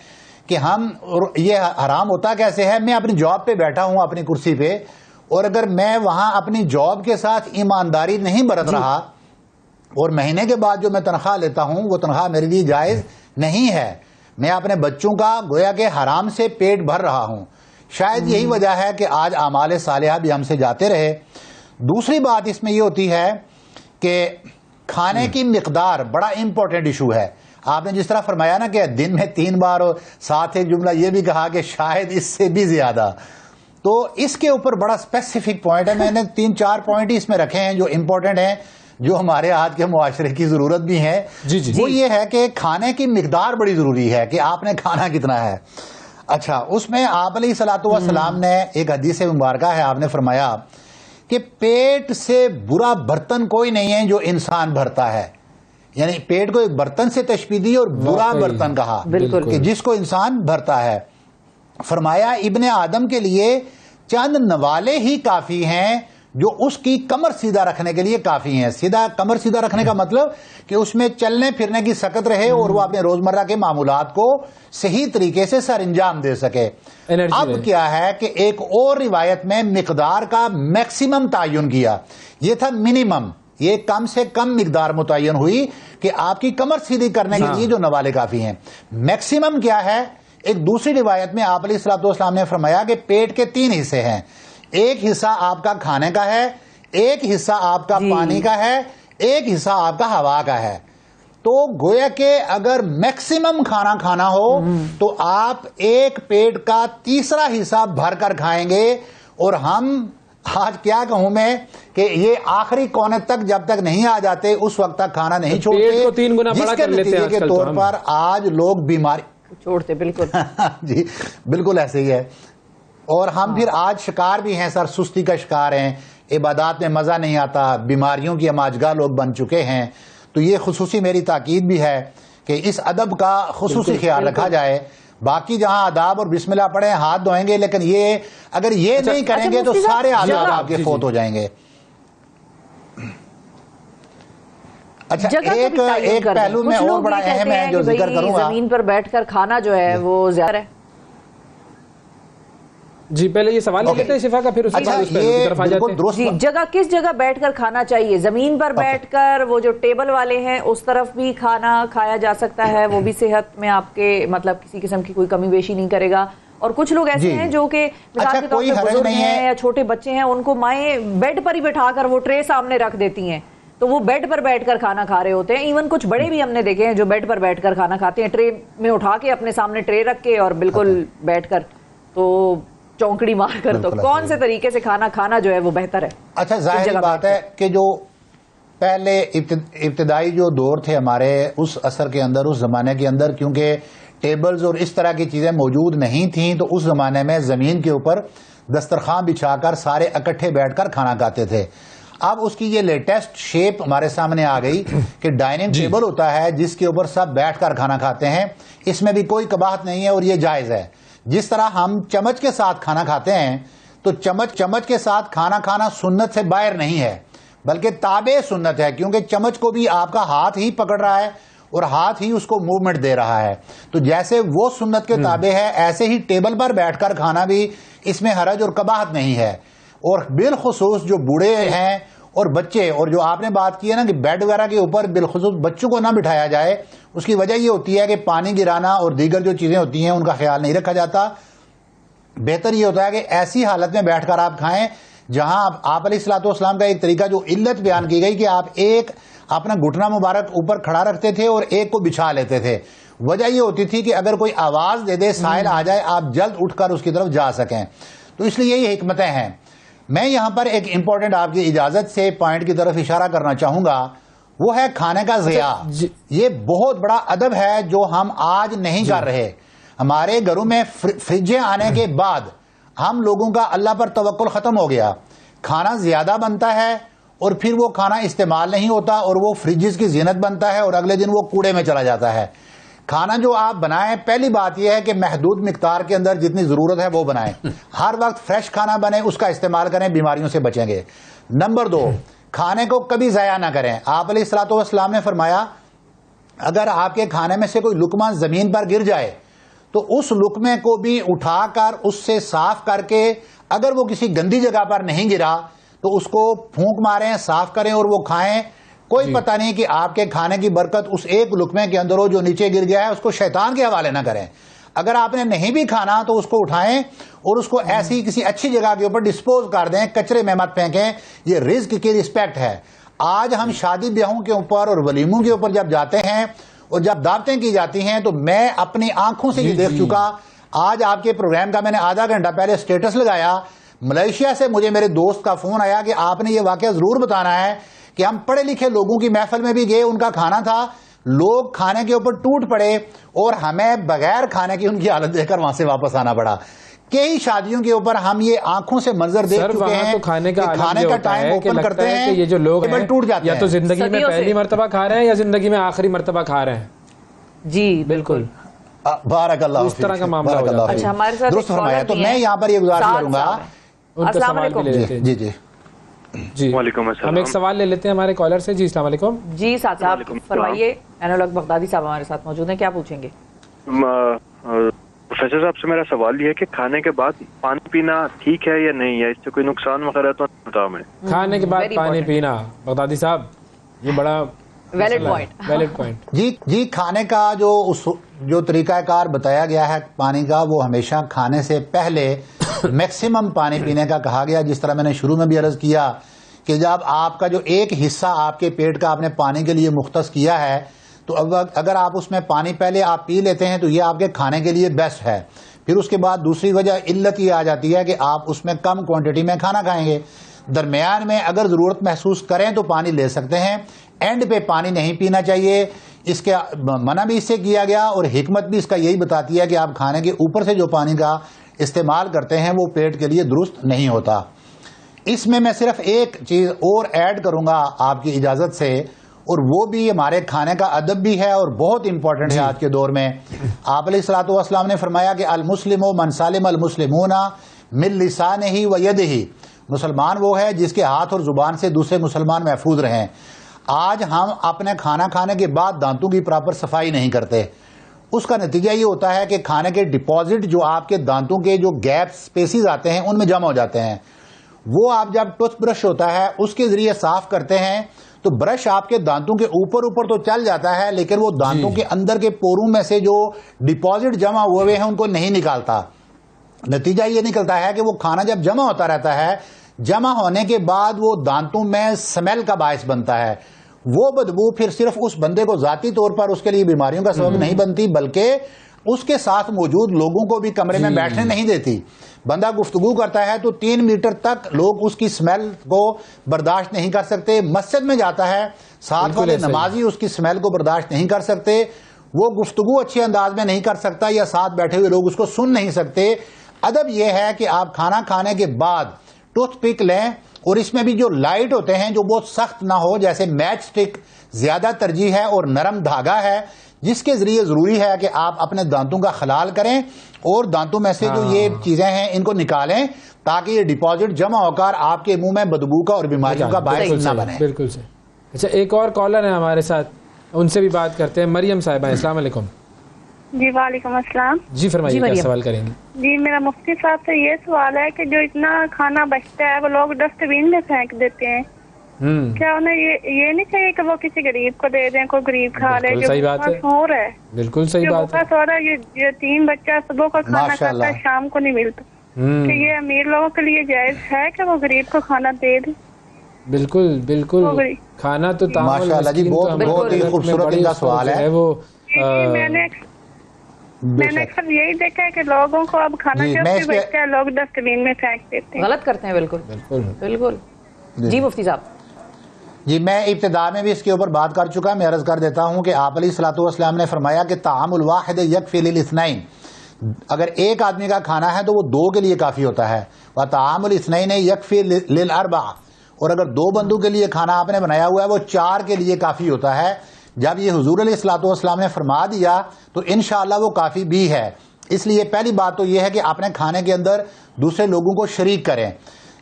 کہ ہم, یہ حرام ہوتا کیسے ہے, میں اپنی جاب پہ بیٹھا ہوں اپنی کرسی پہ, اور اگر میں وہاں اپنی جاب کے ساتھ ایمانداری نہیں برت رہا اور مہینے کے بعد جو میں تنخواہ لیتا ہوں وہ تنخواہ میرے لیے جائز نہیں ہے, میں اپنے بچوں کا گویا کہ حرام سے پیٹ بھر رہا ہوں. شاید یہی وجہ ہے کہ آج اعمال صالحہ بھی ہم سے جاتے رہے. دوسری بات اس میں یہ ہوتی ہے کہ کھانے کی مقدار بڑا امپورٹنٹ ایشو ہے. آپ نے جس طرح فرمایا نا کہ دن میں 3 بار, اور ساتھ ایک جملہ یہ بھی کہا کہ شاید اس سے بھی زیادہ, تو اس کے اوپر بڑا اسپیسیفک پوائنٹ ہے. میں نے 3-4 پوائنٹ ہی اس میں رکھے ہیں جو امپورٹنٹ ہیں. جو ہمارے آج کے معاشرے کی ضرورت بھی ہے وہ یہ ہے کہ کھانے کی مقدار بڑی ضروری ہے کہ آپ نے کھانا کتنا ہے. اچھا, اس میں آپ علیہ الصلوۃ والسلام نے ایک حدیث مبارکہ ہے, آپ نے فرمایا کہ پیٹ سے برا برتن کوئی نہیں ہے جو انسان بھرتا ہے. یعنی پیٹ کو ایک برتن سے تشبیہ دی اور برا برتن کہا کہ جس کو انسان بھرتا ہے. فرمایا ابن آدم کے لیے چند نوالے ہی کافی ہیں جو اس کی کمر سیدھا رکھنے کے لیے کافی ہیں. کمر سیدھا رکھنے کا مطلب کہ اس میں چلنے پھرنے کی سکت رہے اور وہ اپنے روزمرہ کے معمولات کو صحیح طریقے سے سر انجام دے سکے. اب کیا ہے کہ ایک اور روایت میں مقدار کا میکسیمم تعین کیا, یہ تھا منیمم, یہ کم سے کم مقدار متعین ہوئی کہ آپ کی کمر سیدھی کرنے کے لیے جو نوالے کافی ہیں. میکسیمم کیا ہے؟ ایک دوسری روایت میں آپ علیہ الصلوۃ والسلام نے فرمایا کہ پیٹ کے 3 حصے ہیں, ایک حصہ آپ کا کھانے کا ہے, ایک حصہ آپ کا پانی کا ہے, ایک حصہ آپ کا ہوا کا ہے. تو گویا کہ اگر میکسیمم کھانا کھانا ہو تو آپ ایک پیٹ کا تیسرا حصہ بھر کر کھائیں گے. اور ہم آج کیا کہوں میں کہ یہ آخری کونے تک جب تک نہیں آ جاتے اس وقت تک کھانا نہیں چھوڑتے, جس کے نتیجے کے طور پر آج لوگ بیماری چھوڑتے. بالکل جی بالکل ایسے ہی ہے. اور ہم پھر آج شکار بھی ہیں سر, سستی کا شکار ہیں, عبادات میں مزہ نہیں آتا, بیماریوں کی ہم آجگاہ لوگ بن چکے ہیں. تو یہ خصوصی میری تاکید بھی ہے کہ اس ادب کا خصوصی خیال رکھا جائے. باقی جہاں آداب اور بسم اللہ پڑھیں ہاتھ دھوئیں گے, لیکن یہ اگر یہ نہیں کریں گے تو سارے آداب آپ کے فوت ہو جائیں گے. اچھا, ایک پہلو میں اور بڑا اہم ہے جو ذکر کروں گا, زمین پر بیٹھ کر کھانا جو ہے وہ زیادہ ہے. جی پہلے یہ سوال لیتے ہیں شفا کا, پھر اس کے بعد اس پہلو کی طرف آ جاتے ہیں. جگہ کس جگہ بیٹھ کر کھانا چاہیے؟ زمین پر بیٹھ کر, وہ جو ٹیبل والے ہیں اس طرف بھی کھانا کھایا جا سکتا ہے, وہ بھی صحت میں آپ کے مطلب کسی قسم کی کوئی کمی بیشی نہیں کرے گا. اور کچھ لوگ ایسے ہیں جو کہ مثال کے طور پر بزرگ ہیں یا چھوٹے بچے ہیں, ان کو مائیں بیڈ پر ہی بٹھا کر وہ ٹرے سامنے رکھ دیتی ہیں تو وہ بیڈ پر بیٹھ کر کھانا کھا رہے ہوتے ہیں. ایون کچھ بڑے بھی ہم نے دیکھے ہیں جو بیڈ پر بیٹھ کر کھانا کھاتے ہیں, ٹرے میں اٹھا کے اپنے سامنے ٹرے رکھ کے اور بالکل بیٹھ کر تو چونکڑی مار کر. تو کون سے طریقے سے کھانا جو ہے وہ بہتر ہے؟ اچھا, ظاہر بات ہے کہ جو پہلے ابتدائی جو دور تھے ہمارے, اس عصر کے اندر, اس زمانے کے اندر, کیونکہ ٹیبلز اور اس طرح کی چیزیں موجود نہیں تھیں, تو اس زمانے میں زمین کے اوپر دسترخوان بچھا کر سارے اکٹھے بیٹھ کر کھانا کھاتے تھے. اب اس کی یہ لیٹسٹ شیپ ہمارے سامنے آ گئی کہ ڈائننگ ٹیبل ہوتا ہے جس کے اوپر سب بیٹھ کر کھانا کھاتے ہیں. اس میں بھی کوئی قباحت نہیں ہے اور یہ جائز ہے. جس طرح ہم چمچ کے ساتھ کھانا کھاتے ہیں تو چمچ کے ساتھ کھانا کھانا سنت سے باہر نہیں ہے بلکہ تابع سنت ہے, کیونکہ چمچ کو بھی آپ کا ہاتھ ہی پکڑ رہا ہے اور ہاتھ ہی اس کو موومنٹ دے رہا ہے. تو جیسے وہ سنت کے تابع ہے, ایسے ہی ٹیبل پر بیٹھ کر کھانا بھی اس میں حرج اور قباحت نہیں ہے. اور بالخصوص جو بوڑھے ہیں اور بچے, اور جو آپ نے بات کی ہے نا کہ بیڈ وغیرہ کے اوپر بالخصوص بچوں کو نہ بٹھایا جائے, اس کی وجہ یہ ہوتی ہے کہ پانی گرانا اور دیگر جو چیزیں ہوتی ہیں ان کا خیال نہیں رکھا جاتا. بہتر یہ ہوتا ہے کہ ایسی حالت میں بیٹھ کر آپ کھائیں جہاں آپ علیہ الصلوۃ والسلام کا ایک طریقہ جو علت بیان کی گئی کہ آپ ایک اپنا گھٹنا مبارک اوپر کھڑا رکھتے تھے اور ایک کو بچھا لیتے تھے. وجہ یہ ہوتی تھی کہ اگر کوئی آواز دے دے, سائل آ جائے, آپ جلد اٹھ کر اس کی طرف جا سکیں. تو اس لیے یہ حکمتیں ہیں. میں یہاں پر ایک امپورٹنٹ آپ کی اجازت سے پوائنٹ کی طرف اشارہ کرنا چاہوں گا, وہ ہے کھانے کا ضیاء. یہ بہت بڑا ادب ہے جو ہم آج نہیں کر رہے. ہمارے گھروں میں فریجیں آنے کے بعد ہم لوگوں کا اللہ پر توکل ختم ہو گیا. کھانا زیادہ بنتا ہے اور پھر وہ کھانا استعمال نہیں ہوتا اور وہ فریجز کی زینت بنتا ہے اور اگلے دن وہ کوڑے میں چلا جاتا ہے. کھانا جو آپ بنائیں, پہلی بات یہ ہے کہ محدود مقدار کے اندر جتنی ضرورت ہے وہ بنائیں. ہر وقت فریش کھانا بنے, اس کا استعمال کریں, بیماریوں سے بچیں گے. نمبر 2, کھانے کو کبھی ضائع نہ کریں. آپ علیہ الصلوۃ والسلام نے فرمایا اگر آپ کے کھانے میں سے کوئی لقمہ زمین پر گر جائے تو اس لقمے کو بھی اٹھا کر اس سے صاف کر کے, اگر وہ کسی گندی جگہ پر نہیں گرا تو اس کو پھونک ماریں, صاف کریں اور وہ کھائیں. کوئی پتہ نہیں کہ آپ کے کھانے کی برکت اس ایک لقمے کے اندر ہو جو نیچے گر گیا ہے, اس کو شیطان کے حوالے نہ کریں. اگر آپ نے نہیں بھی کھانا تو اس کو اٹھائیں اور اس کو ایسی کسی اچھی جگہ کے اوپر ڈسپوز کر دیں, کچرے میں مت پھینکیں. یہ رزق کی رسپیکٹ ہے. آج ہم شادی بیاہوں کے اوپر اور ولیموں کے اوپر جب جاتے ہیں اور جب دعوتیں کی جاتی ہیں تو میں اپنی آنکھوں سے یہ دیکھ چکا. آج آپ کے پروگرام کا میں نے آدھا گھنٹہ پہلے سٹیٹس لگایا, ملیشیا سے مجھے میرے دوست کا فون آیا کہ آپ نے یہ واقعہ ضرور بتانا ہے کہ ہم پڑھے لکھے لوگوں کی محفل میں بھی گئے, ان کا کھانا تھا, لوگ کھانے کے اوپر ٹوٹ پڑے اور ہمیں بغیر کھانے کی ان کی حالت دیکھ کر وہاں سے واپس آنا پڑا. کئی شادیوں کے اوپر ہم یہ آنکھوں سے منظر دیکھ چکے ہیں کھانے کا ٹائم اوپن کرتے ہیں کہ یہ جو لوگ ہیں ٹوٹ جاتے ہیں, یا تو زندگی میں پہلی مرتبہ کھا رہے ہیں یا زندگی میں آخری مرتبہ کھا رہے ہیں. جی بالکل, بارک اللہ, اس طرح کا معاملہ ہو جاتا ہے. اچھا ہمارے ساتھ درست فرمایا. تو میں یہاں پر یہ گزارش کروں گا. السلام علیکم. جی جی جی, وعلیکم السلام. ہم ایک سوال لے لیتے ہیں ہمارے کالر سے. جی السلام علیکم. جی ساتھ صاحب فرمائیے. انور بغدادی صاحب ہمارے ساتھ موجود ہیں, کیا پوچھیں گے؟ پروفیسر صاحب سے میرا سوال یہ ہے کہ کھانے کے بعد پانی پینا ٹھیک ہے یا نہیں ہے, اس سے کوئی نقصان وغیرہ تو بتاؤ. میں کھانے کے بعد پانی پینا, بغدادی صاحب یہ بڑا ویلڈ پوائنٹ. جی کھانے کا جو طریقہ کار بتایا گیا ہے پانی کا, وہ ہمیشہ کھانے سے پہلے میکسیمم پانی پینے کا کہا گیا. جس طرح میں نے شروع میں بھی عرض کیا کہ جب آپ کا جو ایک حصہ آپ کے پیٹ کا آپ نے پانی کے لیے مختص کیا ہے, تو اگر آپ اس میں پانی پہلے آپ پی لیتے ہیں تو یہ آپ کے کھانے کے لیے بیسٹ ہے. پھر اس کے بعد دوسری وجہ علت یہ آ جاتی ہے کہ آپ اس میں کم کوانٹٹی میں کھانا کھائیں گے. درمیان میں اگر ضرورت محسوس کریں تو پانی لے سکتے ہیں, اینڈ پہ پانی نہیں پینا چاہیے. اس کے منع بھی اس سے کیا گیا, اور حکمت بھی اس کا یہی بتاتی ہے کہ آپ کھانے کے اوپر سے جو پانی کا استعمال کرتے ہیں وہ پیٹ کے لیے درست نہیں ہوتا. اس میں صرف ایک چیز اور ایڈ کروں گا آپ کی اجازت سے, اور وہ بھی ہمارے کھانے کا ادب بھی ہے اور بہت امپورٹنٹ ہے آج کے دور میں. آپ علیہ الصلوۃ والسلام نے فرمایا کہ المسلم من سالم المسلمون من لسانہ و یدہ, مسلمان وہ ہے جس کے ہاتھ اور زبان سے دوسرے مسلمان محفوظ رہیں. آج ہم اپنے کھانا کھانے کے بعد دانتوں کی پراپر صفائی نہیں کرتے. اس کا نتیجہ یہ ہوتا ہے کہ کھانے کے ڈپازٹ جو آپ کے دانتوں کے جو گیپ سپیسیز آتے ہیں ان میں جمع ہو جاتے ہیں. وہ آپ جب ٹوتھ برش ہوتا ہے اس کے ذریعے صاف کرتے ہیں تو برش آپ کے دانتوں کے اوپر تو چل جاتا ہے, لیکن وہ دانتوں کے اندر کے پوروں میں سے جو ڈپازٹ جمع ہوئے ہیں ان کو نہیں نکالتا. نتیجہ یہ نکلتا ہے کہ وہ کھانا جب جمع ہوتا رہتا ہے, جمع ہونے کے بعد وہ دانتوں میں سمیل کا باعث بنتا ہے. وہ بدبو پھر صرف اس بندے کو ذاتی طور پر اس کے لیے بیماریوں کا سبب نہیں بنتی, بلکہ اس کے ساتھ موجود لوگوں کو بھی کمرے میں بیٹھنے نہیں دیتی. بندہ گفتگو کرتا ہے تو 3 میٹر تک لوگ اس کی سمیل کو برداشت نہیں کر سکتے. مسجد میں جاتا ہے, ساتھ والے نمازی اس کی سمیل کو برداشت نہیں کر سکتے. وہ گفتگو اچھے انداز میں نہیں کر سکتا, یا ساتھ بیٹھے ہوئے لوگ اس کو سن نہیں سکتے. ادب یہ ہے کہ آپ کھانا کھانے کے بعد ٹوتھ پک لیں, اور اس میں بھی جو لائٹ ہوتے ہیں جو بہت سخت نہ ہو, جیسے میچ سٹک زیادہ ترجیح ہے, اور نرم دھاگا ہے, جس کے ذریعے ضروری ہے کہ آپ اپنے دانتوں کا خلال کریں اور دانتوں میں سے جو یہ چیزیں ہیں ان کو نکالیں, تاکہ یہ ڈپازٹ جمع ہو کر آپ کے منہ میں بدبو کا اور بیماریوں کا باعث نہ بنے. بالکل صحیح. اچھا ایک اور کالر ہے ہمارے ساتھ, ان سے بھی بات کرتے ہیں. مریم صاحبہ, السلام علیکم. جی وعلیکم السلام. جی فرمائیے, کیا سوال کریں گے؟ جی میرا مفتی صاحب سے یہ سوال ہے کہ جو اتنا کھانا بچتا ہے وہ لوگ ڈسٹ بین میں پھینک دیتے ہیں, کیا انہیں یہ نہیں چاہیے کہ وہ کسی غریب کو دے دیں, کوئی غریب کھا لے جو مشہور ہے؟ بالکل صحیح بات ہے. تھوڑا یہ 3 بچہ صبح کا کھانا کھاتا ہے, شام کو نہیں ملتا, کہ یہ امیر لوگوں کے لیے جائز ہے کہ وہ غریب کو کھانا دے دیں؟ بالکل بالکل. کھانا تو ماشاءاللہ جی بہت ہی خوبصورت ان کا سوال ہے. وہ میں نے اکثر یہی دیکھا ہے کہ لوگوں کو اب کھانا جب بھی بچتا ہے لوگ ڈسٹ بین میں پھینک دیتے ہیں, غلط کرتے ہیں. بالکل بالکل. جی مفتی صاحب. جی میں ابتدا میں بھی اس کے اوپر بات کر چکا, میں عرض کر دیتا ہوں کہ آپ علیہ الصلوۃ والسلام نے فرمایا کہ طعام الواحد یکفی للاثنین, اگر ایک آدمی کا کھانا ہے تو وہ 2 کے لیے کافی ہوتا ہے. وطعام الاثنین یکفی للاربع, اور اگر 2 بندوں کے لیے کھانا آپ نے بنایا ہوا ہے وہ 4 کے لیے کافی ہوتا ہے. جب یہ حضور علیہ الصلوۃ والسلام نے فرما دیا تو انشاءاللہ وہ کافی بھی ہے. اس لیے پہلی بات تو یہ ہے کہ اپنے کھانے کے اندر دوسرے لوگوں کو شریک کریں.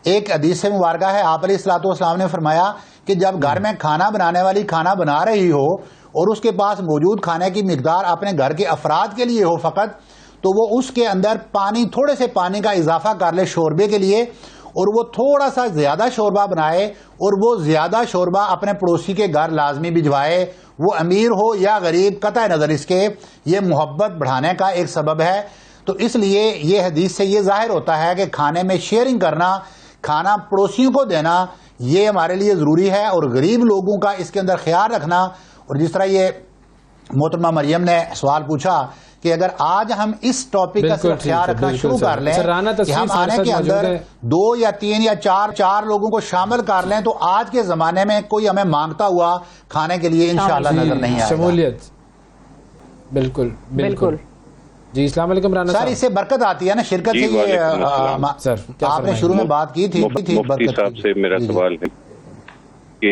ایک حدیث سے مبارکہ ہے, آپ علیہ الصلوۃ والسلام نے فرمایا کہ جب گھر میں کھانا بنانے والی کھانا بنا رہی ہو اور اس کے پاس موجود کھانے کی مقدار اپنے گھر کے افراد کے لیے ہو فقط, تو وہ اس کے اندر تھوڑے سے پانی کا اضافہ کر لے شوربے کے لیے, اور وہ تھوڑا سا زیادہ شوربہ بنائے, اور وہ زیادہ شوربہ اپنے پڑوسی کے گھر لازمی بھجوائے, وہ امیر ہو یا غریب, قطع نظر اس کے, یہ محبت بڑھانے کا ایک سبب ہے. تو اس لیے یہ حدیث سے یہ ظاہر ہوتا ہے کہ کھانے میں شیئرنگ کرنا, کھانا پڑوسیوں کو دینا, یہ ہمارے لیے ضروری ہے, اور غریب لوگوں کا اس کے اندر خیال رکھنا. اور جس طرح یہ محترمہ مریم نے سوال پوچھا کہ اگر آج ہم اس ٹاپک کا صرف خیال رکھنا شروع کر لیں کہ ہم آنے کے اندر 2 یا 3 یا 4 لوگوں کو شامل کر لیں تو آج کے زمانے میں کوئی ہمیں مانگتا ہوا کھانے کے لیے انشاءاللہ نظر نہیں آئے گا. شمولیت بالکل بالکل. جی السلام علیکم رانا سر, اس سے برکت آتی ہے نا شرکت سے. یہ آپ نے شروع میں بات کی تھی مفتی صاحب سے میرا سوال ہے کہ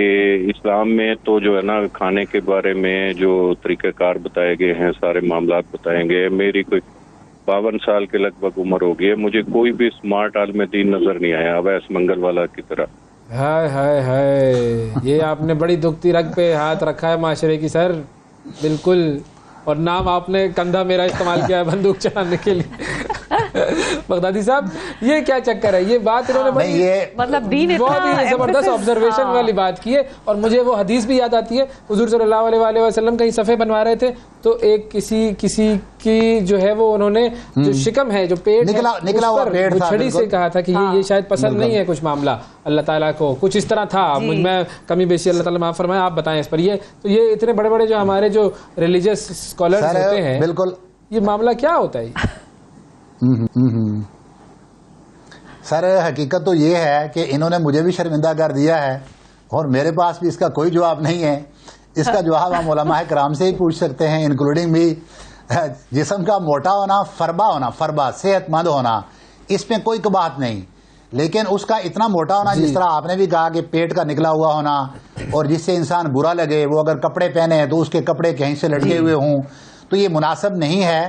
اسلام میں تو جو ہے نا کھانے کے بارے میں جو طریقہ کار بتائے گئے ہیں, سارے معاملات بتائیں گے. میری کوئی 52 سال کے لگ بھگ عمر ہو گئی ہے, مجھے کوئی بھی اسمارٹ عالم دین نظر نہیں آیا اویس منگل والا کی طرح. ہائے ہائے ہائے, یہ آپ نے بڑی دکھتی رگ پہ ہاتھ رکھا ہے معاشرے کی سر. بالکل. اور نام آپ نے کندھا میرا استعمال کیا ہے بندوق چلانے کے لیے. بغدادی صاحب یہ کیا چکر ہے؟ یہ بات انہوں نے مطلب بہت ہی زبردست آبزرویشن والی بات کی ہے, اور مجھے وہ حدیث بھی یاد آتی ہے. حضور صلی اللہ علیہ وآلہ وسلم کہیں صفحے بنوا رہے تھے تو ایک کسی کی جو ہے وہ انہوں نے جو شکم ہے, جو پیٹ نکلا ہوا پیٹ تھا, چھڑی سے کہا تھا کہ یہ شاید پسند نہیں ہے کچھ معاملہ اللہ تعالیٰ کو, کچھ اس طرح تھا. مجھ میں کمی بیشی اللہ تعالیٰ معاف فرمائے, آپ بتائیں اس پر. یہ تو یہ اتنے بڑے بڑے جو ہمارے جو ریلیجیس اسکالرز ہوتے ہیں, بالکل یہ معاملہ کیا ہوتا ہے؟ سر حقیقت تو یہ ہے کہ انہوں نے مجھے بھی شرمندہ کر دیا ہے, اور میرے پاس بھی اس کا کوئی جواب نہیں ہے. اس کا جواب ہم علماء کرام سے ہی پوچھ سکتے ہیں, انکلوڈنگ بھی. جسم کا موٹا ہونا, فربا صحت مند ہونا, اس میں کوئی بات نہیں, لیکن اس کا اتنا موٹا ہونا جس طرح آپ نے بھی کہا کہ پیٹ کا نکلا ہوا ہونا, اور جس سے انسان برا لگے, وہ اگر کپڑے پہنے تو اس کے کپڑے کہیں سے لٹکے ہوئے ہوں, تو یہ مناسب نہیں ہے.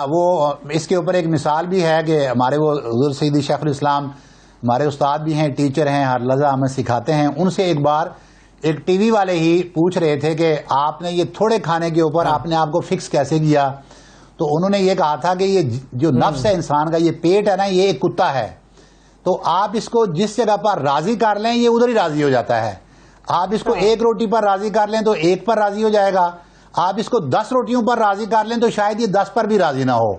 وہ اس کے اوپر ایک مثال بھی ہے کہ ہمارے وہ حضور سیدی شیخ الاسلام ہمارے استاد بھی ہیں, ٹیچر ہیں, ہر لحظہ ہمیں سکھاتے ہیں. ان سے ایک بار ایک ٹی وی والے ہی پوچھ رہے تھے کہ آپ نے یہ تھوڑے کھانے کے اوپر آپ نے آپ کو فکس کیسے کیا؟ تو انہوں نے یہ کہا تھا کہ یہ جو نفس ہے انسان کا, یہ پیٹ ہے نا, یہ ایک کتا ہے. تو آپ اس کو جس جگہ پر راضی کر لیں یہ ادھر ہی راضی ہو جاتا ہے. آپ اس کو 1 روٹی پر راضی کر لیں تو 1 پر راضی ہو جائے گا, آپ اس کو 10 روٹیوں پر راضی کر لیں تو شاید یہ 10 پر بھی راضی نہ ہو.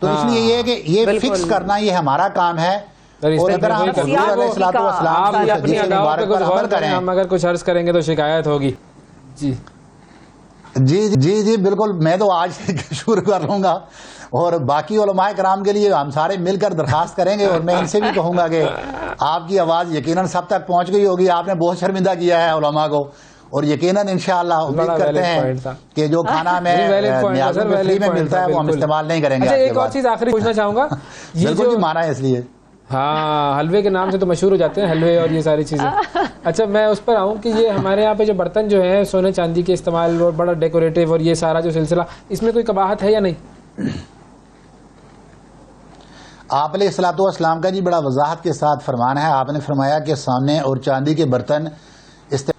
تو اس لیے یہ کہ یہ فکس کرنا یہ ہمارا کام ہے. اور اگر ہم حضور علیہ الصلوۃ والسلام کی حدیث مبارک پر عمل کریں, ہم اگر کچھ عرض کریں گے تو شکایت ہوگی. جی جی جی جی بالکل, میں تو آج شروع کر لوں گا, اور باقی علماء کرام کے لیے ہم سارے مل کر درخواست کریں گے. اور میں ان سے بھی کہوں گا کہ آپ کی آواز یقیناً سب تک پہنچ گئی ہوگی. آپ نے بہت شرمندہ کیا ہے علماء کو, اور یقیناً انشاءاللہ امید کرتے ہیں کہ جو کھانا ہمیں فری میں ملتا ہے وہ ہم استعمال نہیں کریں گے. ایک اور چیز آخری پوچھنا چاہوں گا, یہ جو مانا ہے اس لیے ہاں حلوے کے نام سے تو مشہور ہو جاتے ہیں حلوے اور یہ ساری چیزیں. اچھا میں اس پر آؤں کہ یہ ہمارے یہاں پہ جو برتن جو ہیں سونے چاندی کے استعمال اور بڑا ڈیکوریٹو اور یہ سارا جو سلسلہ, اس میں کوئی قباحت ہے یا نہیں؟ آپ علیہ الصلوۃ والسلام کا جی بڑا وضاحت کے ساتھ فرمان ہے. آپ نے فرمایا کہ سونے اور چاندی کے برتن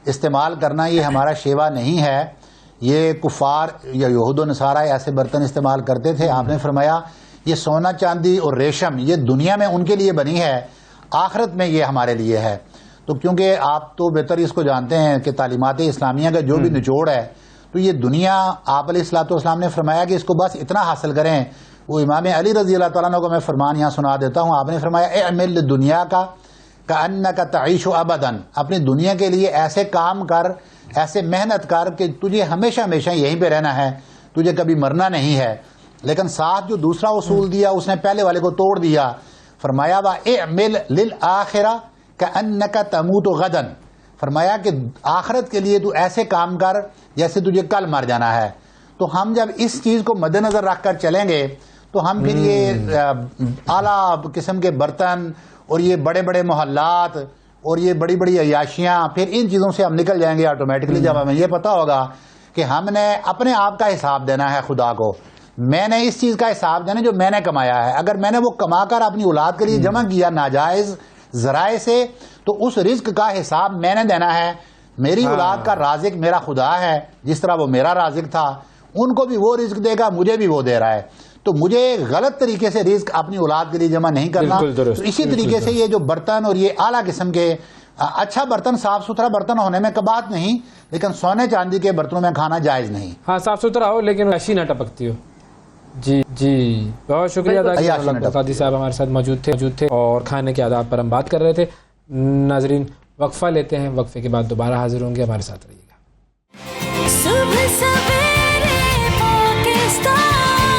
استعمال کرنا یہ ہمارا شیوا نہیں ہے. یہ کفار یا یہود و نصارہ ایسے برتن استعمال کرتے تھے. آپ نے فرمایا یہ سونا چاندی اور ریشم یہ دنیا میں ان کے لیے بنی ہے, آخرت میں یہ ہمارے لیے ہے. تو کیونکہ آپ تو بہتر اس کو جانتے ہیں کہ تعلیمات اسلامیہ کا جو بھی نچوڑ ہے, تو یہ دنیا آپ علیہ الصلوۃ والسلام نے فرمایا کہ اس کو بس اتنا حاصل کریں. وہ امام علی رضی اللہ تعالیٰ عنہ کو میں فرمان یہاں سنا دیتا ہوں. آپ نے فرمایا اعمل دنیا کا کأنک تعیش ابدا, اپنی دنیا کے لیے ایسے کام کر, ایسے محنت کر کہ تجھے ہمیشہ ہمیشہ یہیں پہ رہنا ہے, تجھے کبھی مرنا نہیں ہے. لیکن ساتھ جو دوسرا اصول دیا اس نے پہلے والے کو توڑ دیا. فرمایا اعمل للآخرہ کأنک تموت غدا, فرمایا کہ آخرت کے لیے تو ایسے کام کر جیسے تجھے کل مر جانا ہے. تو ہم جب اس چیز کو مد نظر رکھ کر چلیں گے تو ہم پھر یہ اعلیٰ قسم کے برتن اور یہ بڑے بڑے محلات اور یہ بڑی بڑی عیاشیاں, پھر ان چیزوں سے ہم نکل جائیں گے آٹومیٹکلی. جب ہمیں یہ پتا ہوگا کہ ہم نے اپنے آپ کا حساب دینا ہے خدا کو, میں نے اس چیز کا حساب دینا جو میں نے کمایا ہے. اگر میں نے وہ کما کر اپنی اولاد کے لیے جمع کیا ناجائز ذرائع سے, تو اس رزق کا حساب میں نے دینا ہے. میری اولاد کا رازق میرا خدا ہے, جس طرح وہ میرا رازق تھا ان کو بھی وہ رزق دے گا, مجھے بھی وہ دے رہا ہے. تو مجھے غلط طریقے سے رزق اپنی اولاد کے لیے جمع نہیں کرنا. تو اسی طریقے سے یہ جو برتن اور یہ اعلیٰ قسم کے اچھا برتن, صاف ستھرا برتن ہونے میں بات نہیں, لیکن سونے چاندی کے برتنوں میں کھانا جائز نہیں. ہاں صاف ستھرا ہو لیکن رشی نہ ٹپکتی ہو. جی جی بہت شکریہ قاضی صاحب ہمارے ساتھ موجود تھے اور کھانے کے آداب پر ہم بات کر رہے تھے. ناظرین وقفہ لیتے ہیں, وقفے کے بعد دوبارہ حاضر ہوں گے, ہمارے ساتھ رہیے گا. صبح سویرے پاکستان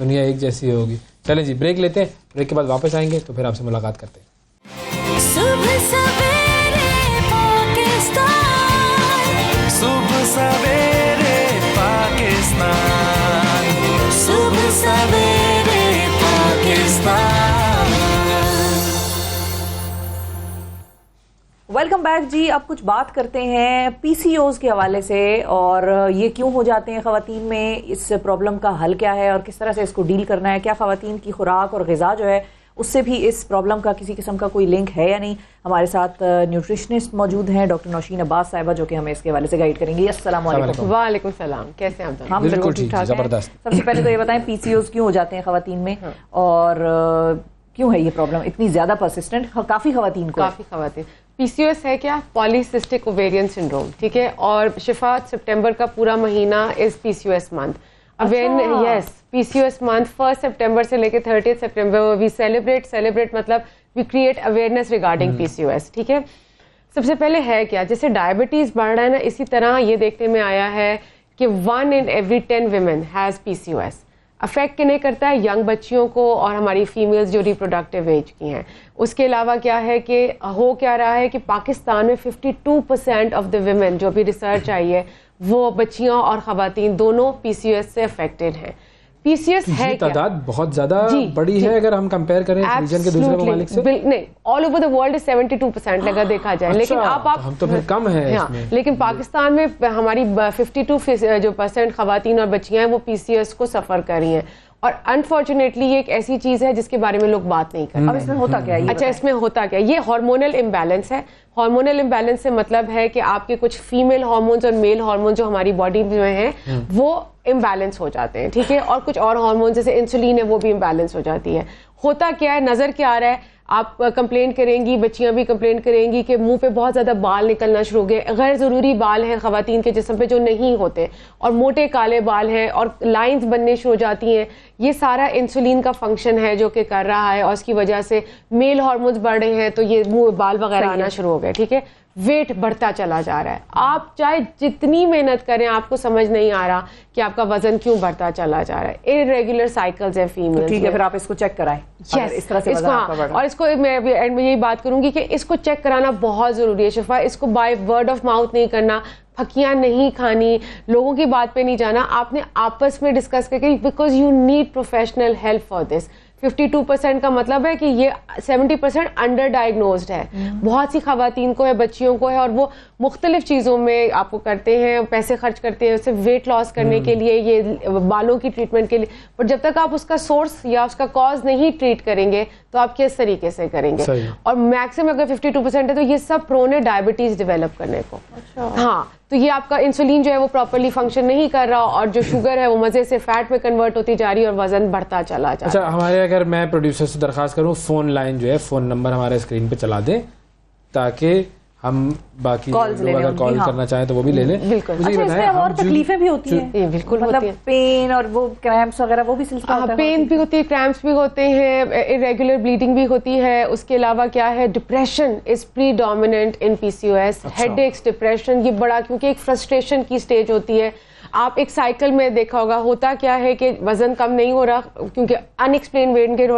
دنیا ایک جیسی ہوگی. چلیں جی بریک لیتے ہیں, بریک کے بعد واپس آئیں گے تو پھر آپ سے ملاقات کرتے ہیں. صبح سویرے پاکستان, صبح سویرے پاکستان, صبح سویرے پاکستان. ویلکم بیک جی. اب کچھ بات کرتے ہیں پی سی اوز کے حوالے سے, اور یہ کیوں ہو جاتے ہیں خواتین میں, اس پرابلم کا حل کیا ہے اور کس طرح سے اس کو ڈیل کرنا ہے, کیا خواتین کی خوراک اور غذا جو ہے اس سے بھی اس پرابلم کا کسی قسم کا کوئی لنک ہے یا نہیں. ہمارے ساتھ نیوٹریشنسٹ موجود ہیں ڈاکٹر نوشین عباس صاحبہ, جو کہ ہمیں اس کے حوالے سے گائیڈ کریں گی. السلام علیکم. وعلیکم السلام, کیسے ہیں آپ؟ ہم بالکل ٹھیک ٹھاک ہیں. سب سے پہلے تو یہ بتائیں پی سی اوز کیوں ہو جاتے ہیں خواتین میں, اور کیوں ہے یہ پرابلم اتنی زیادہ پرسسٹنٹ کافی خواتین کو؟ کافی خواتین. پی سی او ایس ہے کیا؟ پالیسسٹک اوویرین سنڈروم, ٹھیک ہے. اور شفات سپٹمبر کا پورا مہینہ is P C O S month. Yes, P C O S month 1 September سے لے کے 30 سپٹمبر وی سیلیبریٹ مطلب we create awareness regarding P C O S, ٹھیک ہے. سب سے پہلے ہے کیا, جیسے ڈائبٹیز بڑھ رہا ہے نا, اسی طرح یہ دیکھنے میں آیا ہے کہ 1 in every 10 women has P C O S. Affect نہیں کرتا ہے ینگ بچیوں کو اور ہماری فیمیلز جو ریپروڈکٹیو ایج کی ہیں. اس کے علاوہ کیا ہے کہ ہو کیا رہا ہے کہ پاکستان میں 52% آف دا ویمن, جو بھی ریسرچ آئی ہے, وہ بچیاں اور خواتین دونوں پی سی او ایس سے افیکٹڈ ہیں. پی سی ایس ہے تعداد بہت زیادہ بڑی ہے اگر ہم کمپیئر کریں ریجن کے دوسرے ممالک سے. نہیں, آل اوور دا ورلڈ 72% لگا دیکھا جائے, لیکن ہم تو پھر کم ہے. لیکن پاکستان میں ہماری 52% جو خواتین اور بچیاں ہیں وہ پی سی ایس کو سفر کر رہی ہیں. اور انفارچونیٹلی یہ ایک ایسی چیز ہے جس کے بارے میں لوگ بات نہیں کرتے. اب اس میں ہوتا کیا ہے؟ اچھا, اس میں ہوتا کیا, یہ ہارمونل امبیلنس ہے. ہارمونل امبیلنس سے مطلب ہے کہ آپ کے کچھ فیمیل ہارمونز اور میل ہارمونز جو ہماری باڈی میں ہیں وہ امبیلنس ہو جاتے ہیں, ٹھیک ہے. اور کچھ اور ہارمونز جیسے انسولین ہے وہ بھی امبیلنس ہو جاتی ہے. ہوتا کیا ہے, نظر کیا آ رہا ہے, آپ کمپلین کریں گی, بچیاں بھی کمپلین کریں گی کہ منہ پہ بہت زیادہ بال نکلنا شروع ہو گئے. غیر ضروری بال ہیں خواتین کے جسم پہ جو نہیں ہوتے, اور موٹے کالے بال ہیں, اور لائنز بننے شروع ہو جاتی ہیں. یہ سارا انسولین کا فنکشن ہے جو کہ کر رہا ہے, اور اس کی وجہ سے میل ہارمونز بڑھ رہے ہیں تو یہ منہ بال وغیرہ آنا شروع ہو گئے, ٹھیک ہے. ویٹ بڑھتا چلا جا رہا ہے. آپ چاہے جتنی محنت کریں آپ کو سمجھ نہیں آ رہا کہ آپ کا وزن کیوں بڑھتا چلا جا رہا ہے. ارریگولر سائیکلز ہیں فیمیل. ٹھیک ہے, پھر آپ اس کو چیک کرائیں. اس طرح سے اور اس کو میں اینڈ میں یہی بات کروں گی کہ اس کو چیک کرانا بہت ضروری ہے. شفا, اس کو بائی ورڈ آف ماؤتھ نہیں کرنا, پھکیاں نہیں کھانی, لوگوں کی بات پہ نہیں جانا. آپ نے آپس میں ڈسکس کر کے, because you need professional help for this. 52% کا مطلب ہے کہ یہ 70% انڈر ڈائگنوزڈ ہے. بہت سی خواتین کو ہے, بچیوں کو ہے, اور وہ مختلف چیزوں میں آپ کو کرتے ہیں, پیسے خرچ کرتے ہیں اسے ویٹ لاس کرنے کے لیے, یہ بالوں کی ٹریٹمنٹ کے لیے. پر جب تک آپ اس کا سورس یا اس کا کاز نہیں ٹریٹ کریں گے تو آپ کس طریقے سے کریں گے. اور میکسیمم اگر 52% ہے تو یہ سب پرون ہے ڈائبٹیز ڈیولپ کرنے کو. ہاں, تو یہ آپ کا انسولین جو ہے وہ پراپرلی فنکشن نہیں کر رہا, اور جو شوگر ہے وہ مزے سے فیٹ میں کنورٹ ہوتی جا رہی ہے, اور وزن بڑھتا چلا جا رہا ہے. اچھا, ہمارے اگر میں پروڈیوسر سے درخواست کروں فون لائن جو ہے, فون نمبر ہمارے اسکرین پہ چلا دیں تاکہ ہم باقی لوگ اگر کال کرنا چاہیں تو وہ بھی لے لیں. بالکل. اچھا, اس میں اور تکلیفیں بھی ہوتی ہیں؟ بالکل, مطلب پین اور وہ کریمپس وغیرہ وہ بھی سلسلہ ہوتا ہے؟ پین بھی ہوتی ہے, کریمپس بھی ہوتے ہیں, ارریگولر بلیڈنگ بھی ہوتی ہے. اس کے علاوہ کیا ہے, depression is predominant in P C O S. Headaches, depression, یہ بڑا کیونکہ ایک فرسٹریشن کی سٹیج ہوتی ہے. آپ ایک سائیکل میں دیکھا ہوگا, ہوتا کیا ہے کہ وزن کم نہیں ہو رہا کیونکہ ان ایکسپلین ویٹ گین,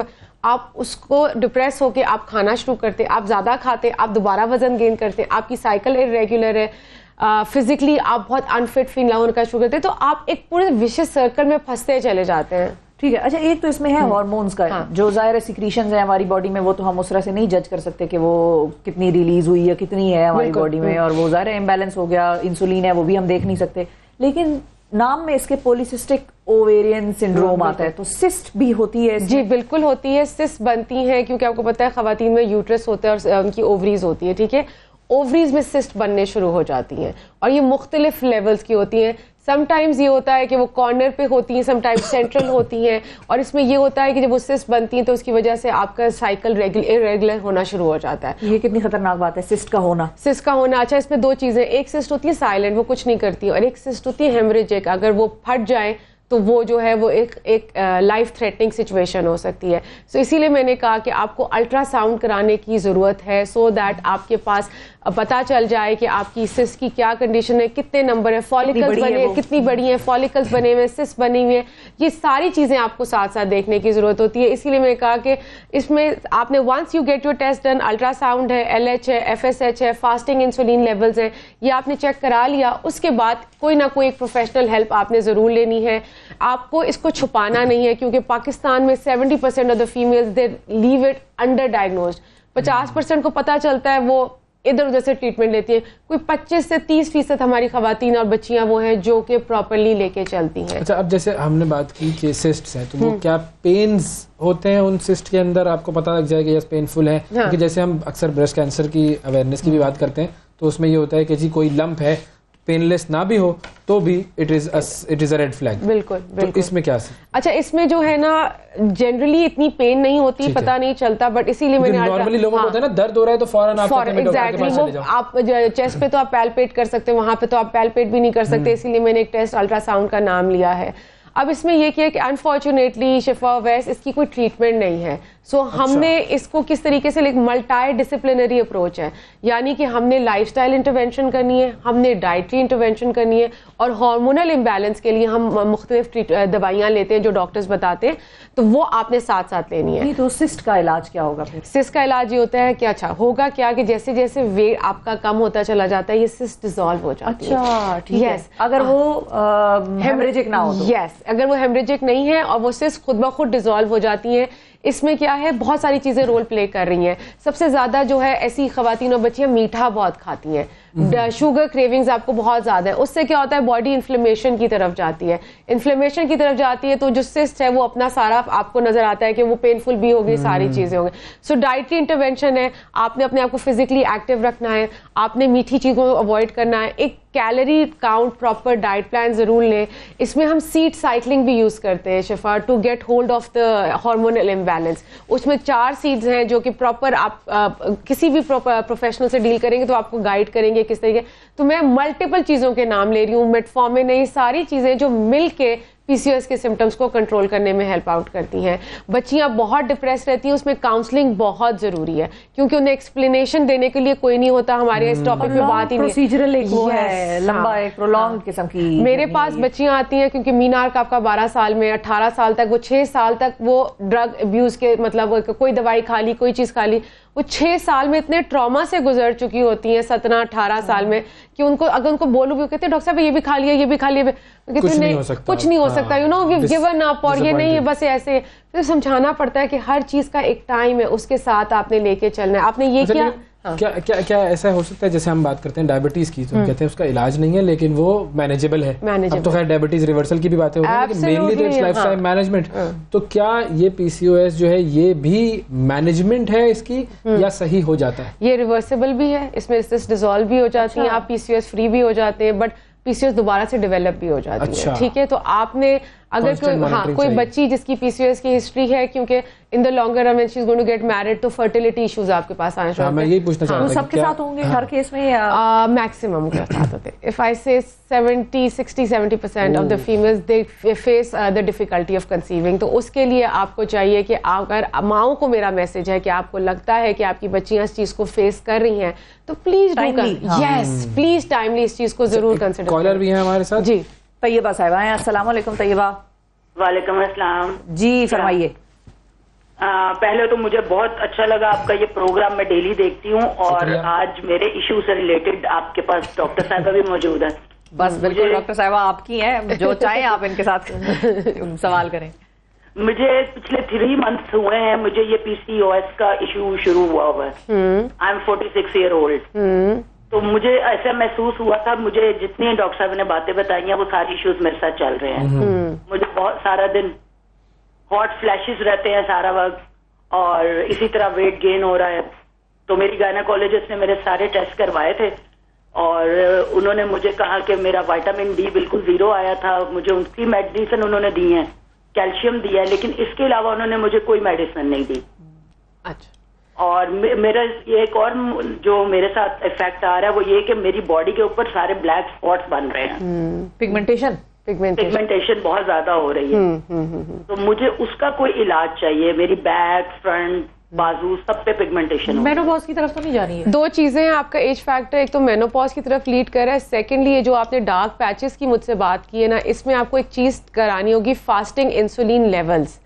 آپ اس کو ڈپریس ہو کے آپ کھانا شروع کرتے, آپ زیادہ کھاتے, آپ دوبارہ وزن گین کرتے, آپ کی سائیکل ارریگولر ہے, فزیکلی آپ بہت انفٹ فیل ہونے کا شروع کرتے, تو آپ ایک پورے وشیس سرکل میں پھنستے چلے جاتے ہیں. ٹھیک ہے. اچھا, ایک تو اس میں ہے ہارمونز کا, جو ظاہر سیکریشنز ہیں ہماری باڈی میں, وہ تو ہم اس طرح سے نہیں جج کر سکتے کہ وہ کتنی ریلیز ہوئی یا کتنی ہے ہماری باڈی میں, اور وہ ظاہر امبیلنس ہو گیا, انسولین ہے وہ بھی ہم دیکھ نہیں سکتے. لیکن نام میں اس کے پولیسسٹک اوویرین سنڈروم آتا ہے, تو سسٹ بھی ہوتی ہے؟ جی بالکل ہوتی ہے. سسٹ بنتی ہیں کیونکہ آپ کو پتا ہے خواتین میں یوٹرس ہوتا ہے اور ان کی اووریز ہوتی ہے, ٹھیک ہے. اووریز میں سسٹ بننے شروع ہو جاتی ہیں, اور یہ مختلف لیولز کی ہوتی ہیں. سم ٹائمز یہ ہوتا ہے کہ وہ کارنر پہ ہوتی ہیں, سم ٹائمز سینٹرل ہوتی ہیں, اور اس میں یہ ہوتا ہے کہ جب وہ سسٹ بنتی ہیں تو اس کی وجہ سے آپ کا سائیکل ارریگولر ہونا شروع ہو جاتا ہے. یہ کتنی خطرناک بات ہے سسٹ کا ہونا. سسٹ کا ہونا, اچھا, اس میں دو چیزیں, ایک سسٹ ہوتی ہے سائلنٹ, وہ کچھ نہیں کرتی, اور ایک سسٹ ہوتی ہے ہیمریجک, اگر وہ پھٹ جائے تو وہ جو ہے وہ ایک لائف تھریٹنگ سچویشن ہو سکتی ہے. سو اسی لیے میں نے کہا کہ آپ کو الٹرا ساؤنڈ کرانے کی ضرورت ہے, سو دیٹ آپ کے پاس پتہ چل جائے کہ آپ کی سسٹ کی کیا کنڈیشن ہے, کتنے نمبر ہیں, فالیکلز بنے کتنی بڑی ہیں, فالیکلز بنے ہوئے, سسٹ بنی ہوئی ہیں, یہ ساری چیزیں آپ کو ساتھ ساتھ دیکھنے کی ضرورت ہوتی ہے. اسی لیے میں نے کہا کہ اس میں آپ نے once you get your test done, ultrasound ہے, LH ہے, FSH ہے, فاسٹنگ انسولین لیولز ہیں, یہ آپ نے چیک کرا لیا, اس کے بعد کوئی نہ کوئی ایک پروفیشنل ہیلپ آپ نے ضرور لینی ہے. آپ کو اس کو چھپانا نہیں ہے, کیونکہ پاکستان میں 70% of the families they leave it underdiagnosed. 50% کو پتہ چلتا ہے, وہ ادھر ادھر سے ٹریٹمنٹ لیتی ہیں. کوئی 25 سے 30% ہماری خواتین اور بچیاں وہ ہیں جو کہ پراپرلی لے کے چلتی ہیں. اچھا, اب جیسے ہم نے بات کی کہ سسٹس ہیں, تو وہ کیا پینز ہوتے ہیں ان سسٹ کے اندر, آپ کو پتہ لگ جائے کہ یس پینفل ہے؟ کیونکہ جیسے ہم اکثر بریسٹ کینسر کی اویئرنیس کی بھی بات کرتے ہیں, تو اس میں یہ ہوتا ہے کہ جی کوئی لمپ ہے, پین لیس نہ بھی ہو تو بھی it is a red flag. بالکل بالکل. اس میں کیا اچھا, اس میں جو ہے نا جنرلی اتنی پین نہیں ہوتی, پتہ نہیں چلتا, بٹ اسی لیے میں نے نارملی لوگوں کو ہوتا ہے نا درد ہو رہا ہے تو فوراً آپ چیسٹ پہ تو آپ پیلپیٹ کر سکتے ہیں, وہاں پہ تو آپ پیلپیٹ بھی نہیں کر سکتے, اسی لیے میں نے ایک ٹیسٹ الٹرا ساؤنڈ کا نام لیا ہے. اب اس میں یہ کیا کہ انفارچونیٹلی شفا ویس اس کی کوئی ٹریٹمنٹ نہیں ہے. سو ہم نے اس کو کس طریقے سے ملٹائی ڈسپلنری اپروچ ہے, یعنی کہ ہم نے لائف سٹائل انٹرونشن کرنی ہے, ہم نے ڈائٹری انٹرونشن کرنی ہے, اور ہارمونل امبیلنس کے لیے ہم مختلف دوائیاں لیتے ہیں جو ڈاکٹرز بتاتے ہیں, تو وہ آپ نے ساتھ ساتھ لینی ہے. تو سسٹ کا علاج کیا ہوگا پھر؟ سسٹ کا علاج یہ ہوتا ہے کہ اچھا ہوگا کیا کہ جیسے جیسے ویٹ آپ کا کم ہوتا چلا جاتا ہے, یہ سسٹ ڈیزالو ہو جاتی ہے. اچھا ٹھیک ہے, اگر وہ ہیمریجک نہ ہو. یس, اگر وہ ہیمریجک نہیں ہے اور وہ سسٹ خود بخود ڈیزالو ہو جاتی ہیں. اس میں کیا ہے, بہت ساری چیزیں رول پلے کر رہی ہیں. سب سے زیادہ جو ہے ایسی خواتین اور بچیاں میٹھا بہت کھاتی ہیں, شوگر کریونگز آپ کو بہت زیادہ ہے, اس سے کیا ہوتا ہے باڈی انفلیمیشن کی طرف جاتی ہے. انفلیمیشن کی طرف جاتی ہے تو جو سسٹ ہے وہ اپنا سارا آپ کو نظر آتا ہے کہ وہ پینفل بھی ہوگی, ساری چیزیں ہوں گی. سو ڈائٹری انٹرونشن ہے, آپ نے اپنے آپ کو فزیکلی ایکٹیو رکھنا ہے, آپ نے میٹھی چیزوں کو اوائڈ کرنا ہے, ایک calorie count proper diet plan ضرور لیں. اس میں ہم سیڈ سائیکلنگ بھی یوز کرتے ہیں شفا, to get hold of the hormonal imbalance. اس میں 4 سیڈز ہیں جو کہ پراپر آپ کسی بھی پروفیشنل سے ڈیل کریں گے تو آپ کو گائیڈ کریں گے کس طریقے. تو میں ملٹیپل چیزوں کے نام لے رہی ہوں, میٹفارمن ہے, یہ ساری چیزیں جو مل کے PCOS کے سمٹمز کو کنٹرول کرنے میں ہیلپ آؤٹ کرتی ہیں. بچیاں بہت ڈپریس رہتی ہیں, اس میں کاؤنسلنگ بہت ضروری ہے, کیونکہ انہیں ایکسپلینیشن دینے کے لیے کوئی نہیں ہوتا. ہمارے اس ٹاپک پہ بات ہی نہیں, پروسیجرل ایک وہ ہے لمبا ایک پرولونگ قسم کی. میرے پاس بچیاں آتی ہیں کیونکہ مینارک آپ کا 12 سال میں 18 سال تک, وہ 6 سال تک وہ ڈرگ ابیوز کے مطلب کوئی دوائی کھا لی, کوئی چیز کھا لی, وہ 6 سال میں اتنے ٹراما سے گزر چکی ہوتی ہیں 17-18 سال میں کہ ان کو اگر ان کو بولو بھی کہتے ہیں ڈاکٹر صاحب یہ بھی کھا لیا, یہ بھی کھا لیا, کچھ نہیں ہو سکتا, you know we've given up, اور یہ نہیں ہے بس ایسے. پھر سمجھانا پڑتا ہے کہ ہر چیز کا ایک ٹائم ہے, اس کے ساتھ آپ نے لے کے چلنا ہے. آپ نے یہ کیا کیا ایسا ہو سکتا ہے جیسے ہم بات کرتے ہیں ڈائبٹیز کی, تو ہم کہتے ہیں اس کا علاج نہیں ہے لیکن وہ مینیجیبل ہے. اب تو خیر ڈائبٹیز ریورسل کی بھی باتیں ہوتی ہیں, لیکن مینلی تو اٹس لائف اسٹائل مینجمنٹ. تو کیا یہ PCOS جو ہے یہ بھی مینجمنٹ ہے اس کی, یا صحیح ہو جاتا ہے؟ یہ ریورسیبل بھی ہے, اس میں سسٹ ڈیزالو بھی ہو جاتی ہیں, آپ PCOS فری بھی ہو جاتے ہیں, بٹ PCOS دوبارہ سے ڈیولپ بھی ہو جاتی ہے. ٹھیک ہے, تو آپ نے اگر کوئی بچی جس کی PCOS کی ہسٹری ہے, کیونکہ in the longer run she is going to get married تو فرٹیلٹی ایشوز آپ کے پاس آنے شروع. میں یہی پوچھنا چاہتا ہوں سب کے ساتھ ہوں گے ہر کیس میں, میکسیمم کے ساتھ ہوتے ہیں. اف آئی سے 60-70% of the families they face the difficulty of conceiving. تو اس کے لیے آپ کو چاہیے کہ اگر ماؤں کو میرا میسج ہے کہ آپ کو لگتا ہے کہ آپ کی بچیاں اس چیز کو فیس کر رہی ہیں تو پلیز یس پلیز ٹائملی اس چیز کو ضرور کنسیڈر. کالر بھی ہیں ہمارے ساتھ. جی طیبہ صاحبہ ہیں. السلام علیکم طیبہ. وعلیکم السلام. جی فرمائیے. پہلے تو مجھے بہت اچھا لگا آپ کا یہ پروگرام, میں ڈیلی دیکھتی ہوں, اور آج میرے ایشو سے ریلیٹڈ آپ کے پاس ڈاکٹر صاحبہ بھی موجود ہے. بس بالکل ڈاکٹر صاحبہ آپ کی ہیں, جو چاہیں آپ ان کے ساتھ سوال کریں. مجھے پچھلے 3 months ہوئے ہیں مجھے یہ PCOS کا ایشو شروع ہوا ہے. I am 46 year old. تو مجھے ایسا محسوس ہوا تھا, مجھے جتنی ڈاکٹر صاحب نے باتیں بتائی ہیں وہ ساری ایشوز میرے ساتھ چل رہے ہیں. مجھے بہت سارا دن ہاٹ فلیشز رہتے ہیں سارا وقت, اور اسی طرح ویٹ گین ہو رہا ہے. تو میری گائنیکولوجسٹ نے میرے سارے ٹیسٹ کروائے تھے, اور انہوں نے مجھے کہا کہ میرا وائٹامن ڈی بالکل 0 آیا تھا. مجھے ان کی میڈیسن انہوں نے دی ہیں, کیلشیم دیا ہے, لیکن اس کے علاوہ انہوں نے مجھے کوئی میڈیسن نہیں دی. اچھا. اور میرا یہ ایک اور جو میرے ساتھ افیکٹ آ رہا ہے وہ یہ کہ میری باڈی کے اوپر سارے بلیک اسپاٹس بن رہے ہیں. پگمنٹیشن. پگمنٹیشن بہت زیادہ ہو رہی ہے, تو مجھے اس کا کوئی علاج چاہیے. میری بیک, فرنٹ, بازو سب پہ پگمنٹیشن. مینوپاز کی طرف تو نہیں جا رہی ہے. دو چیزیں ہیں, آپ کا ایج فیکٹر ایک تو مینوپاز کی طرف لیڈ کر رہا ہے, سیکنڈلی یہ جو آپ نے ڈارک پیچز کی مجھ سے بات کی ہے نا, اس میں آپ کو ایک چیز کرانی ہوگی, fasting insulin levels.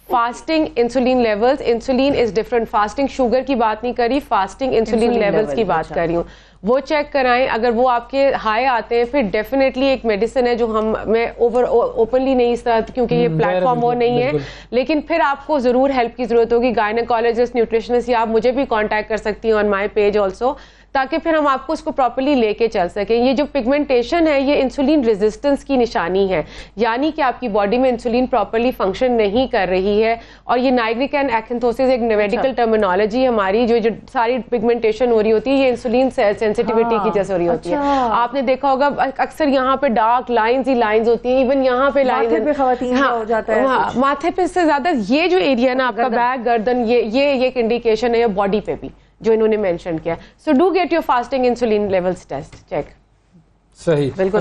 Fasting insulin levels, insulin is different. Fasting sugar کی بات نہیں کری, فاسٹنگ انسولین لیولز کی بات کر رہی ہوں. وہ چیک کرائیں, اگر وہ آپ کے ہائی آتے ہیں پھر ڈیفینیٹلی ایک میڈیسن ہے جو میں اوپنلی نہیں اس طرح, کیونکہ یہ پلیٹ فارم وہ نہیں ہے, لیکن پھر آپ کو ضرور ہیلپ کی ضرورت ہوگی. گائنیکالوجسٹ, نیوٹریشنسٹ, یا آپ مجھے بھی کانٹیکٹ کر سکتی ہیں آن مائی پیج آلسو, تاکہ پھر ہم آپ کو اس کو پراپرلی لے کے چل سکیں. یہ جو پگمنٹیشن ہے یہ انسولین ریزسٹنس کی نشانی ہے, یعنی کہ آپ کی باڈی میں انسولین پراپرلی فنکشن نہیں کر رہی ہے. اور یہ نائگریکن ایکنتھوسس ایک میڈیکل ٹرمینالوجی ہماری, جو ساری پگمنٹیشن ہو رہی ہوتی ہے یہ انسولین سینسٹیوٹی کی جیسے ہو رہی ہوتی ہے. آپ نے دیکھا ہوگا اکثر یہاں پہ ڈارک لائنز ہی لائنز ہوتی ہیں, ایون یہاں پہ لائنز خواتین ہو جاتا ہے, ماتھے پہ سے زیادہ یہ جو ایریا نا آپ کا بیک, گردن, یہ ایک انڈیکیشن ہے, یا باڈی پہ بھی جو انہوں نے مینشن کیا. So do get your fasting insulin levels test check. صحیح. بالکل.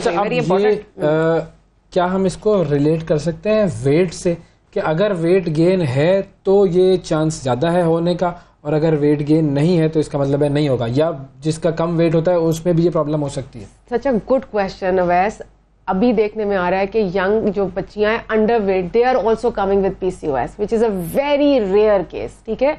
کیا ہم اس کو ریلیٹ کر سکتے ہیں ویٹ سے, کہ اگر ویٹ گین ہے تو یہ چانس زیادہ ہے ہونے کا, اور اگر ویٹ گین نہیں ہے تو اس کا مطلب ہے نہیں ہوگا, یا جس کا کم ویٹ ہوتا ہے اس میں بھی یہ پرابلم ہو سکتی ہے؟ سچ اے گڈ کوشچن اویس. ابھی دیکھنے میں آ رہا ہے کہ ینگ جو بچیاں ہیں underweight, they are also coming with PCOS which is a very rare case. ٹھیک ہے,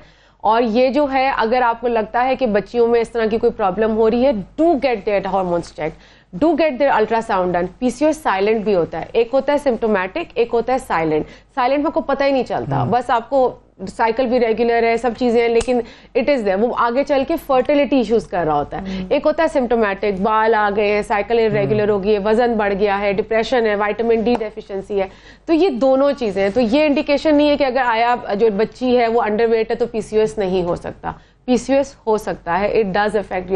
اور یہ جو ہے اگر آپ کو لگتا ہے کہ بچیوں میں اس طرح کی کوئی پرابلم ہو رہی ہے, do get their hormones check, do get their ultrasound done. PCOS silent بھی ہوتا ہے, ایک ہوتا ہے سمپٹومیٹک, ایک ہوتا ہے سائلنٹ. سائلنٹ میں کو پتہ ہی نہیں چلتا, بس آپ کو سائیکل بھی ریگولر ہے, سب چیزیں ہیں, لیکن اٹ از دیر, وہ آگے چل کے فرٹیلٹی ایشوز کر رہا ہوتا ہے. ایک ہوتا ہے سمپٹومیٹک, بال آ گئے ہیں, سائیکل ریگولر ہو گئی ہے, وزن بڑھ گیا ہے, ڈپریشن ہے, وائٹامن ڈی ڈیفیشنسی ہے. تو یہ دونوں چیزیں ہیں. تو یہ انڈیکیشن نہیں ہے کہ اگر آیا جو بچی ہے وہ انڈر ویٹ ہے تو PCOS نہیں ہو سکتا. PCOS ہو سکتا ہے, it does affect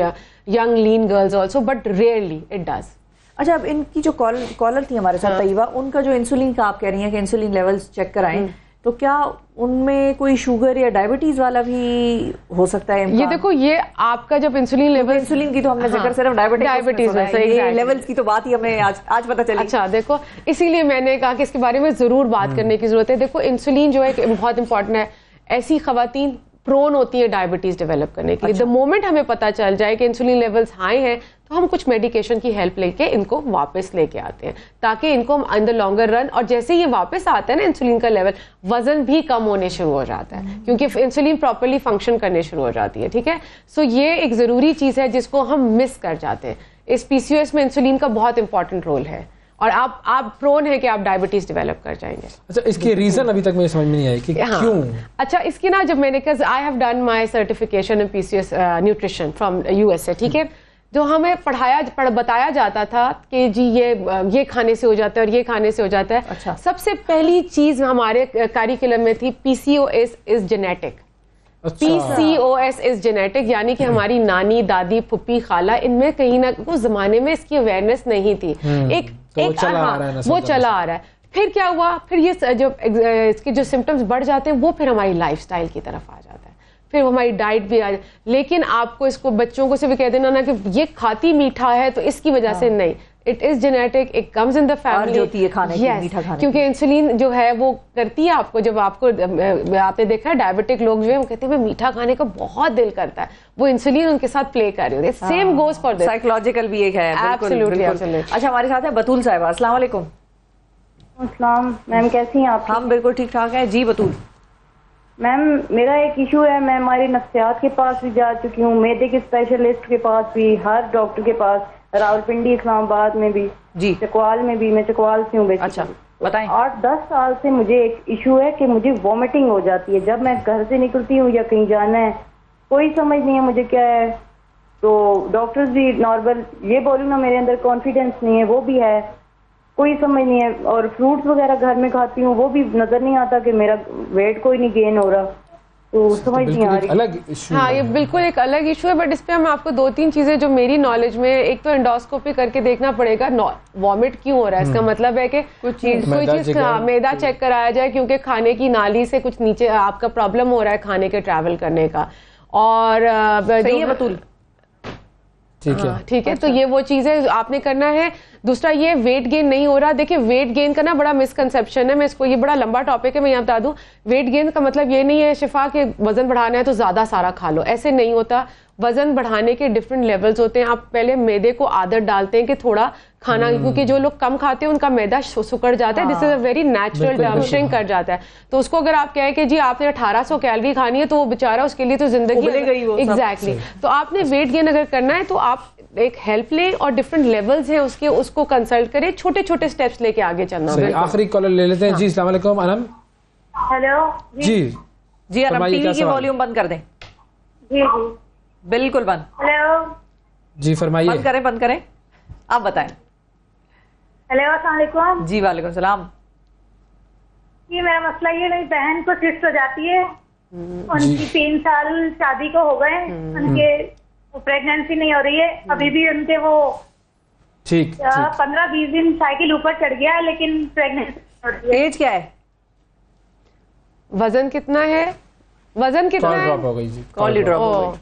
young lean girls also, but rarely it does. اچھا, اب ان کی جو کالر تھی ہمارے ساتھ طیبہ, ان کا جو انسولین کا آپ کہہ رہی ہیں کہ انسولین لیولز چیک کرائیں, تو کیا ان میں کوئی شوگر یا ڈائبٹیز والا بھی ہو سکتا ہے؟ یہ دیکھو, یہ آپ کا جب انسولین لیول, انسولین کی تو ہم نے ذکر صرف ڈائبٹیز میں, لیولز کی تو بات ہی ہمیں آج پتہ چلی. اچھا دیکھو, اسی لیے میں نے کہا کہ اس کے بارے میں ضرور بات کرنے کی ضرورت ہے. دیکھو انسولین جو ہے بہت امپورٹنٹ ہے. ایسی خواتین پرون ہوتی ہے ڈائبٹیز ڈیولپ کرنے کے لیے. دا مومنٹ ہمیں پتہ چل جائے کہ انسولین لیولز ہائی ہیں تو ہم کچھ میڈیکیشن کی ہیلپ لے کے ان کو واپس لے کے آتے ہیں, تاکہ ان کو ان دا لانگر رن, اور جیسے یہ واپس آتا ہے نا انسولین کا لیول, وزن بھی کم ہونے شروع ہو جاتا ہے, کیونکہ انسولین پراپرلی فنکشن کرنے شروع ہو جاتی ہے. ٹھیک ہے, سو یہ ایک ضروری چیز ہے جس کو ہم مس کر جاتے ہیں. اس PCOS میں انسولین کا بہت امپورٹنٹ رول ہے, اور آپ پرون ہے کہ آپ ڈائبٹیز ڈیولپ کر جائیں گے. اچھا, اس کے ریزن ابھی تک مجھے سمجھ میں نہیں آئی کہ کیوں. اچھا, اس کی نا جب میں نے کہا I have done my certification in PCOS nutrition from USA. ٹھیک ہے, جو ہمیں بتایا جاتا تھا کہ جی یہ کھانے سے ہو جاتا ہے اور یہ کھانے سے ہو جاتا ہے. سب سے پہلی چیز ہمارے کیریکولم میں تھی PCOS is genetic. PCOS is genetic, یعنی کہ ہماری نانی, دادی, پھپھی, خالہ, ان میں کہیں نہ اس زمانے میں اس کی اویئرنیس نہیں تھی. وہ چلا آ رہا ہے. پھر کیا ہوا, پھر یہ جو اس کے جو سمٹمز بڑھ جاتے ہیں وہ پھر ہماری لائف سٹائل کی طرف آ جاتا ہے, پھر ہماری ڈائٹ بھی آ جاتی. لیکن آپ کو اس کو بچوں کو سے بھی کہہ دینا نا کہ یہ کھاتی میٹھا ہے تو اس کی وجہ سے نہیں, it is genetic, it comes in the family. کیونکہ انسولین جو ہے وہ کرتی ہے آپ کو, جب آپ کو آپ نے دیکھا ہے ڈائبٹک لوگ جو ہے وہ کہتے ہیں میٹھا کھانے کا بہت دل کرتا ہے, وہ انسولین ان کے ساتھ پلے کر رہی ہوتی ہے. Same goes for this, psychological بھی ایک ہے. ایبسلیوٹلی. اچھا, ہمارے ساتھ ہے بطول صاحبہ. السلام علیکم. السلام میم, کیسی ہیں آپ؟ ہم بالکل ٹھیک ٹھاک ہیں جی. بطول میم, میرا ایک ایشو ہے, میں ہماری نفسیات کے پاس بھی جا چکی ہوں, معدے کے اسپیشلسٹ کے پاس بھی, ہر ڈاکٹر کے پاس, راولپنڈی, اسلام آباد میں بھی, چکوال میں بھی. میں چکوال سے ہوں. اچھا بتائیں. 8-10 سال سے مجھے ایک ایشو ہے کہ مجھے وامٹنگ ہو جاتی ہے جب میں گھر سے نکلتی ہوں یا کہیں جانا ہے, کوئی سمجھ نہیں ہے مجھے کیا ہے. تو ڈاکٹرز بھی نارمل, یہ بولوں نا میرے اندر کانفیڈینس نہیں ہے, وہ بھی ہے, کوئی سمجھ نہیں ہے. اور فروٹس وغیرہ گھر میں کھاتی ہوں, وہ بھی نظر نہیں آتا کہ میرا ویٹ کوئی نہیں گین ہو رہا, تو سمجھ نہیں آ رہی. ہاں, یہ بالکل ایک الگ ایشو ہے, بٹ اس پہ ہم آپ کو 2-3 چیزیں جو میری نالج میں, ایک تو انڈوسکوپی کر کے دیکھنا پڑے گا وامٹ کیوں ہو رہا ہے. اس کا مطلب ہے کہ کوئی چیز میدا چیک کرایا جائے, کیونکہ کھانے کی نالی سے کچھ نیچے آپ کا پرابلم ہو رہا ہے کھانے کے ٹریول کرنے کا. اور ٹھیک ہے. تو یہ وہ چیز ہے آپ نے کرنا ہے. دوسرا یہ ویٹ گین نہیں ہو رہا. دیکھیں ویٹ گین کرنا بڑا مسکنسیپشن ہے. میں اس کو, یہ بڑا لمبا ٹاپک ہے, میں یہاں بتا دوں. ویٹ گین کا مطلب یہ نہیں ہے شفا کہ وزن بڑھانا ہے تو زیادہ سارا کھا لو, ایسے نہیں ہوتا. وزن بڑھانے کے ڈفرینٹ لیولز ہوتے ہیں. آپ پہلے میدے کو عادت ڈالتے ہیں کہ تھوڑا کھانا, کیونکہ جو لوگ کم کھاتے ہیں ان کا میدا سکڑ جاتا ہے. This is a very natural term, shrink کر جاتا ہے. تو اس کو اگر آپ کہیں کہ جی آپ نے 1800 کیلری کھانی ہے تو وہ بیچارہ اس کے لیے تو زندگی ایگزیکٹلی. تو آپ نے ویٹ گین اگر کرنا ہے تو آپ ایک ہیلپ لیں اور ڈفرینٹ لیولز ہیں اس کے, اس کو کنسلٹ کریں, چھوٹے چھوٹے اسٹیپس لے کے آگے چلنا. آخری کالر لے لیتے ہیں. جی السلام علیکم. انم. ہیلو. جی انم, ٹی وی کی والیوم بند کر دیں. جی بالکل بند. ہیلو. جی فرمائیے. بند کریں. آپ بتائیں. ہیلو السلام علیکم. جی وعلیکم السلام. جی میرا مسئلہ یہ, میری بہن کو سسٹ ہو جاتی ہے. ان کی 3 سال شادی کو ہو گئے, ان کے پریگنینسی نہیں ہو رہی ہے ابھی بھی. ان کے وہ 15-20 دن سائیکل اوپر چڑھ گیا ہے لیکن پریگنینسی. ایج کیا ہے؟ وزن کتنا ہے؟ وزن کتنا ہے؟ ڈراپ ہو گئی جی. کال ڈراپ ہو گئی.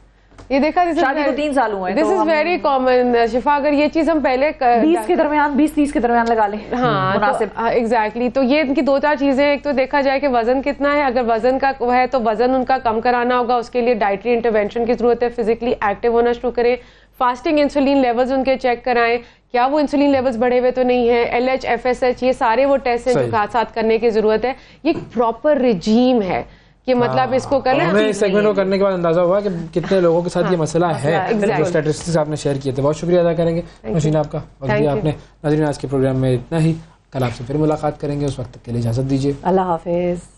یہ دیکھا شادی کو 3 سال ہوئے. دس از ویری کامن شفا. اگر یہ چیز ہم پہلے 20 کے درمیان 20-30 کے درمیان لگا لیں. ہاں مناسب. ایگزیکٹلی. تو یہ ان کی 2-4 چیزیں. ایک تو دیکھا جائے کہ وزن کتنا ہے. اگر وزن کا ہے تو وزن ان کا کم کرانا ہوگا. اس کے لیے ڈائٹری انٹرونشن کی ضرورت ہے. فزیکلی ایکٹیو ہونا شروع کریں. فاسٹنگ انسولین لیولز ان کے چیک کرائیں, کیا وہ انسولین لیولز بڑھے ہوئے تو نہیں ہے. LH FSH یہ سارے وہ ٹیسٹ ہیں جو ساتھ کرنے کی ضرورت ہے. یہ ایک پراپر رجیم ہے کہ مطلب اس کو کرنا. ہمیں اس سیگمنٹ کو کرنے کے بعد اندازہ ہوا کہ کتنے لوگوں کے ساتھ یہ مسئلہ ہے. جو اسٹیٹسٹکس آپ نے شیئر کیے تھے, بہت شکریہ ادا کریں گے نوشین آپ کا. وقت دیا آپ نے. ناظرین آج کے پروگرام میں اتنا ہی. کل آپ سے پھر ملاقات کریں گے. اس وقت تک کے لیے اجازت دیجیے. اللہ حافظ.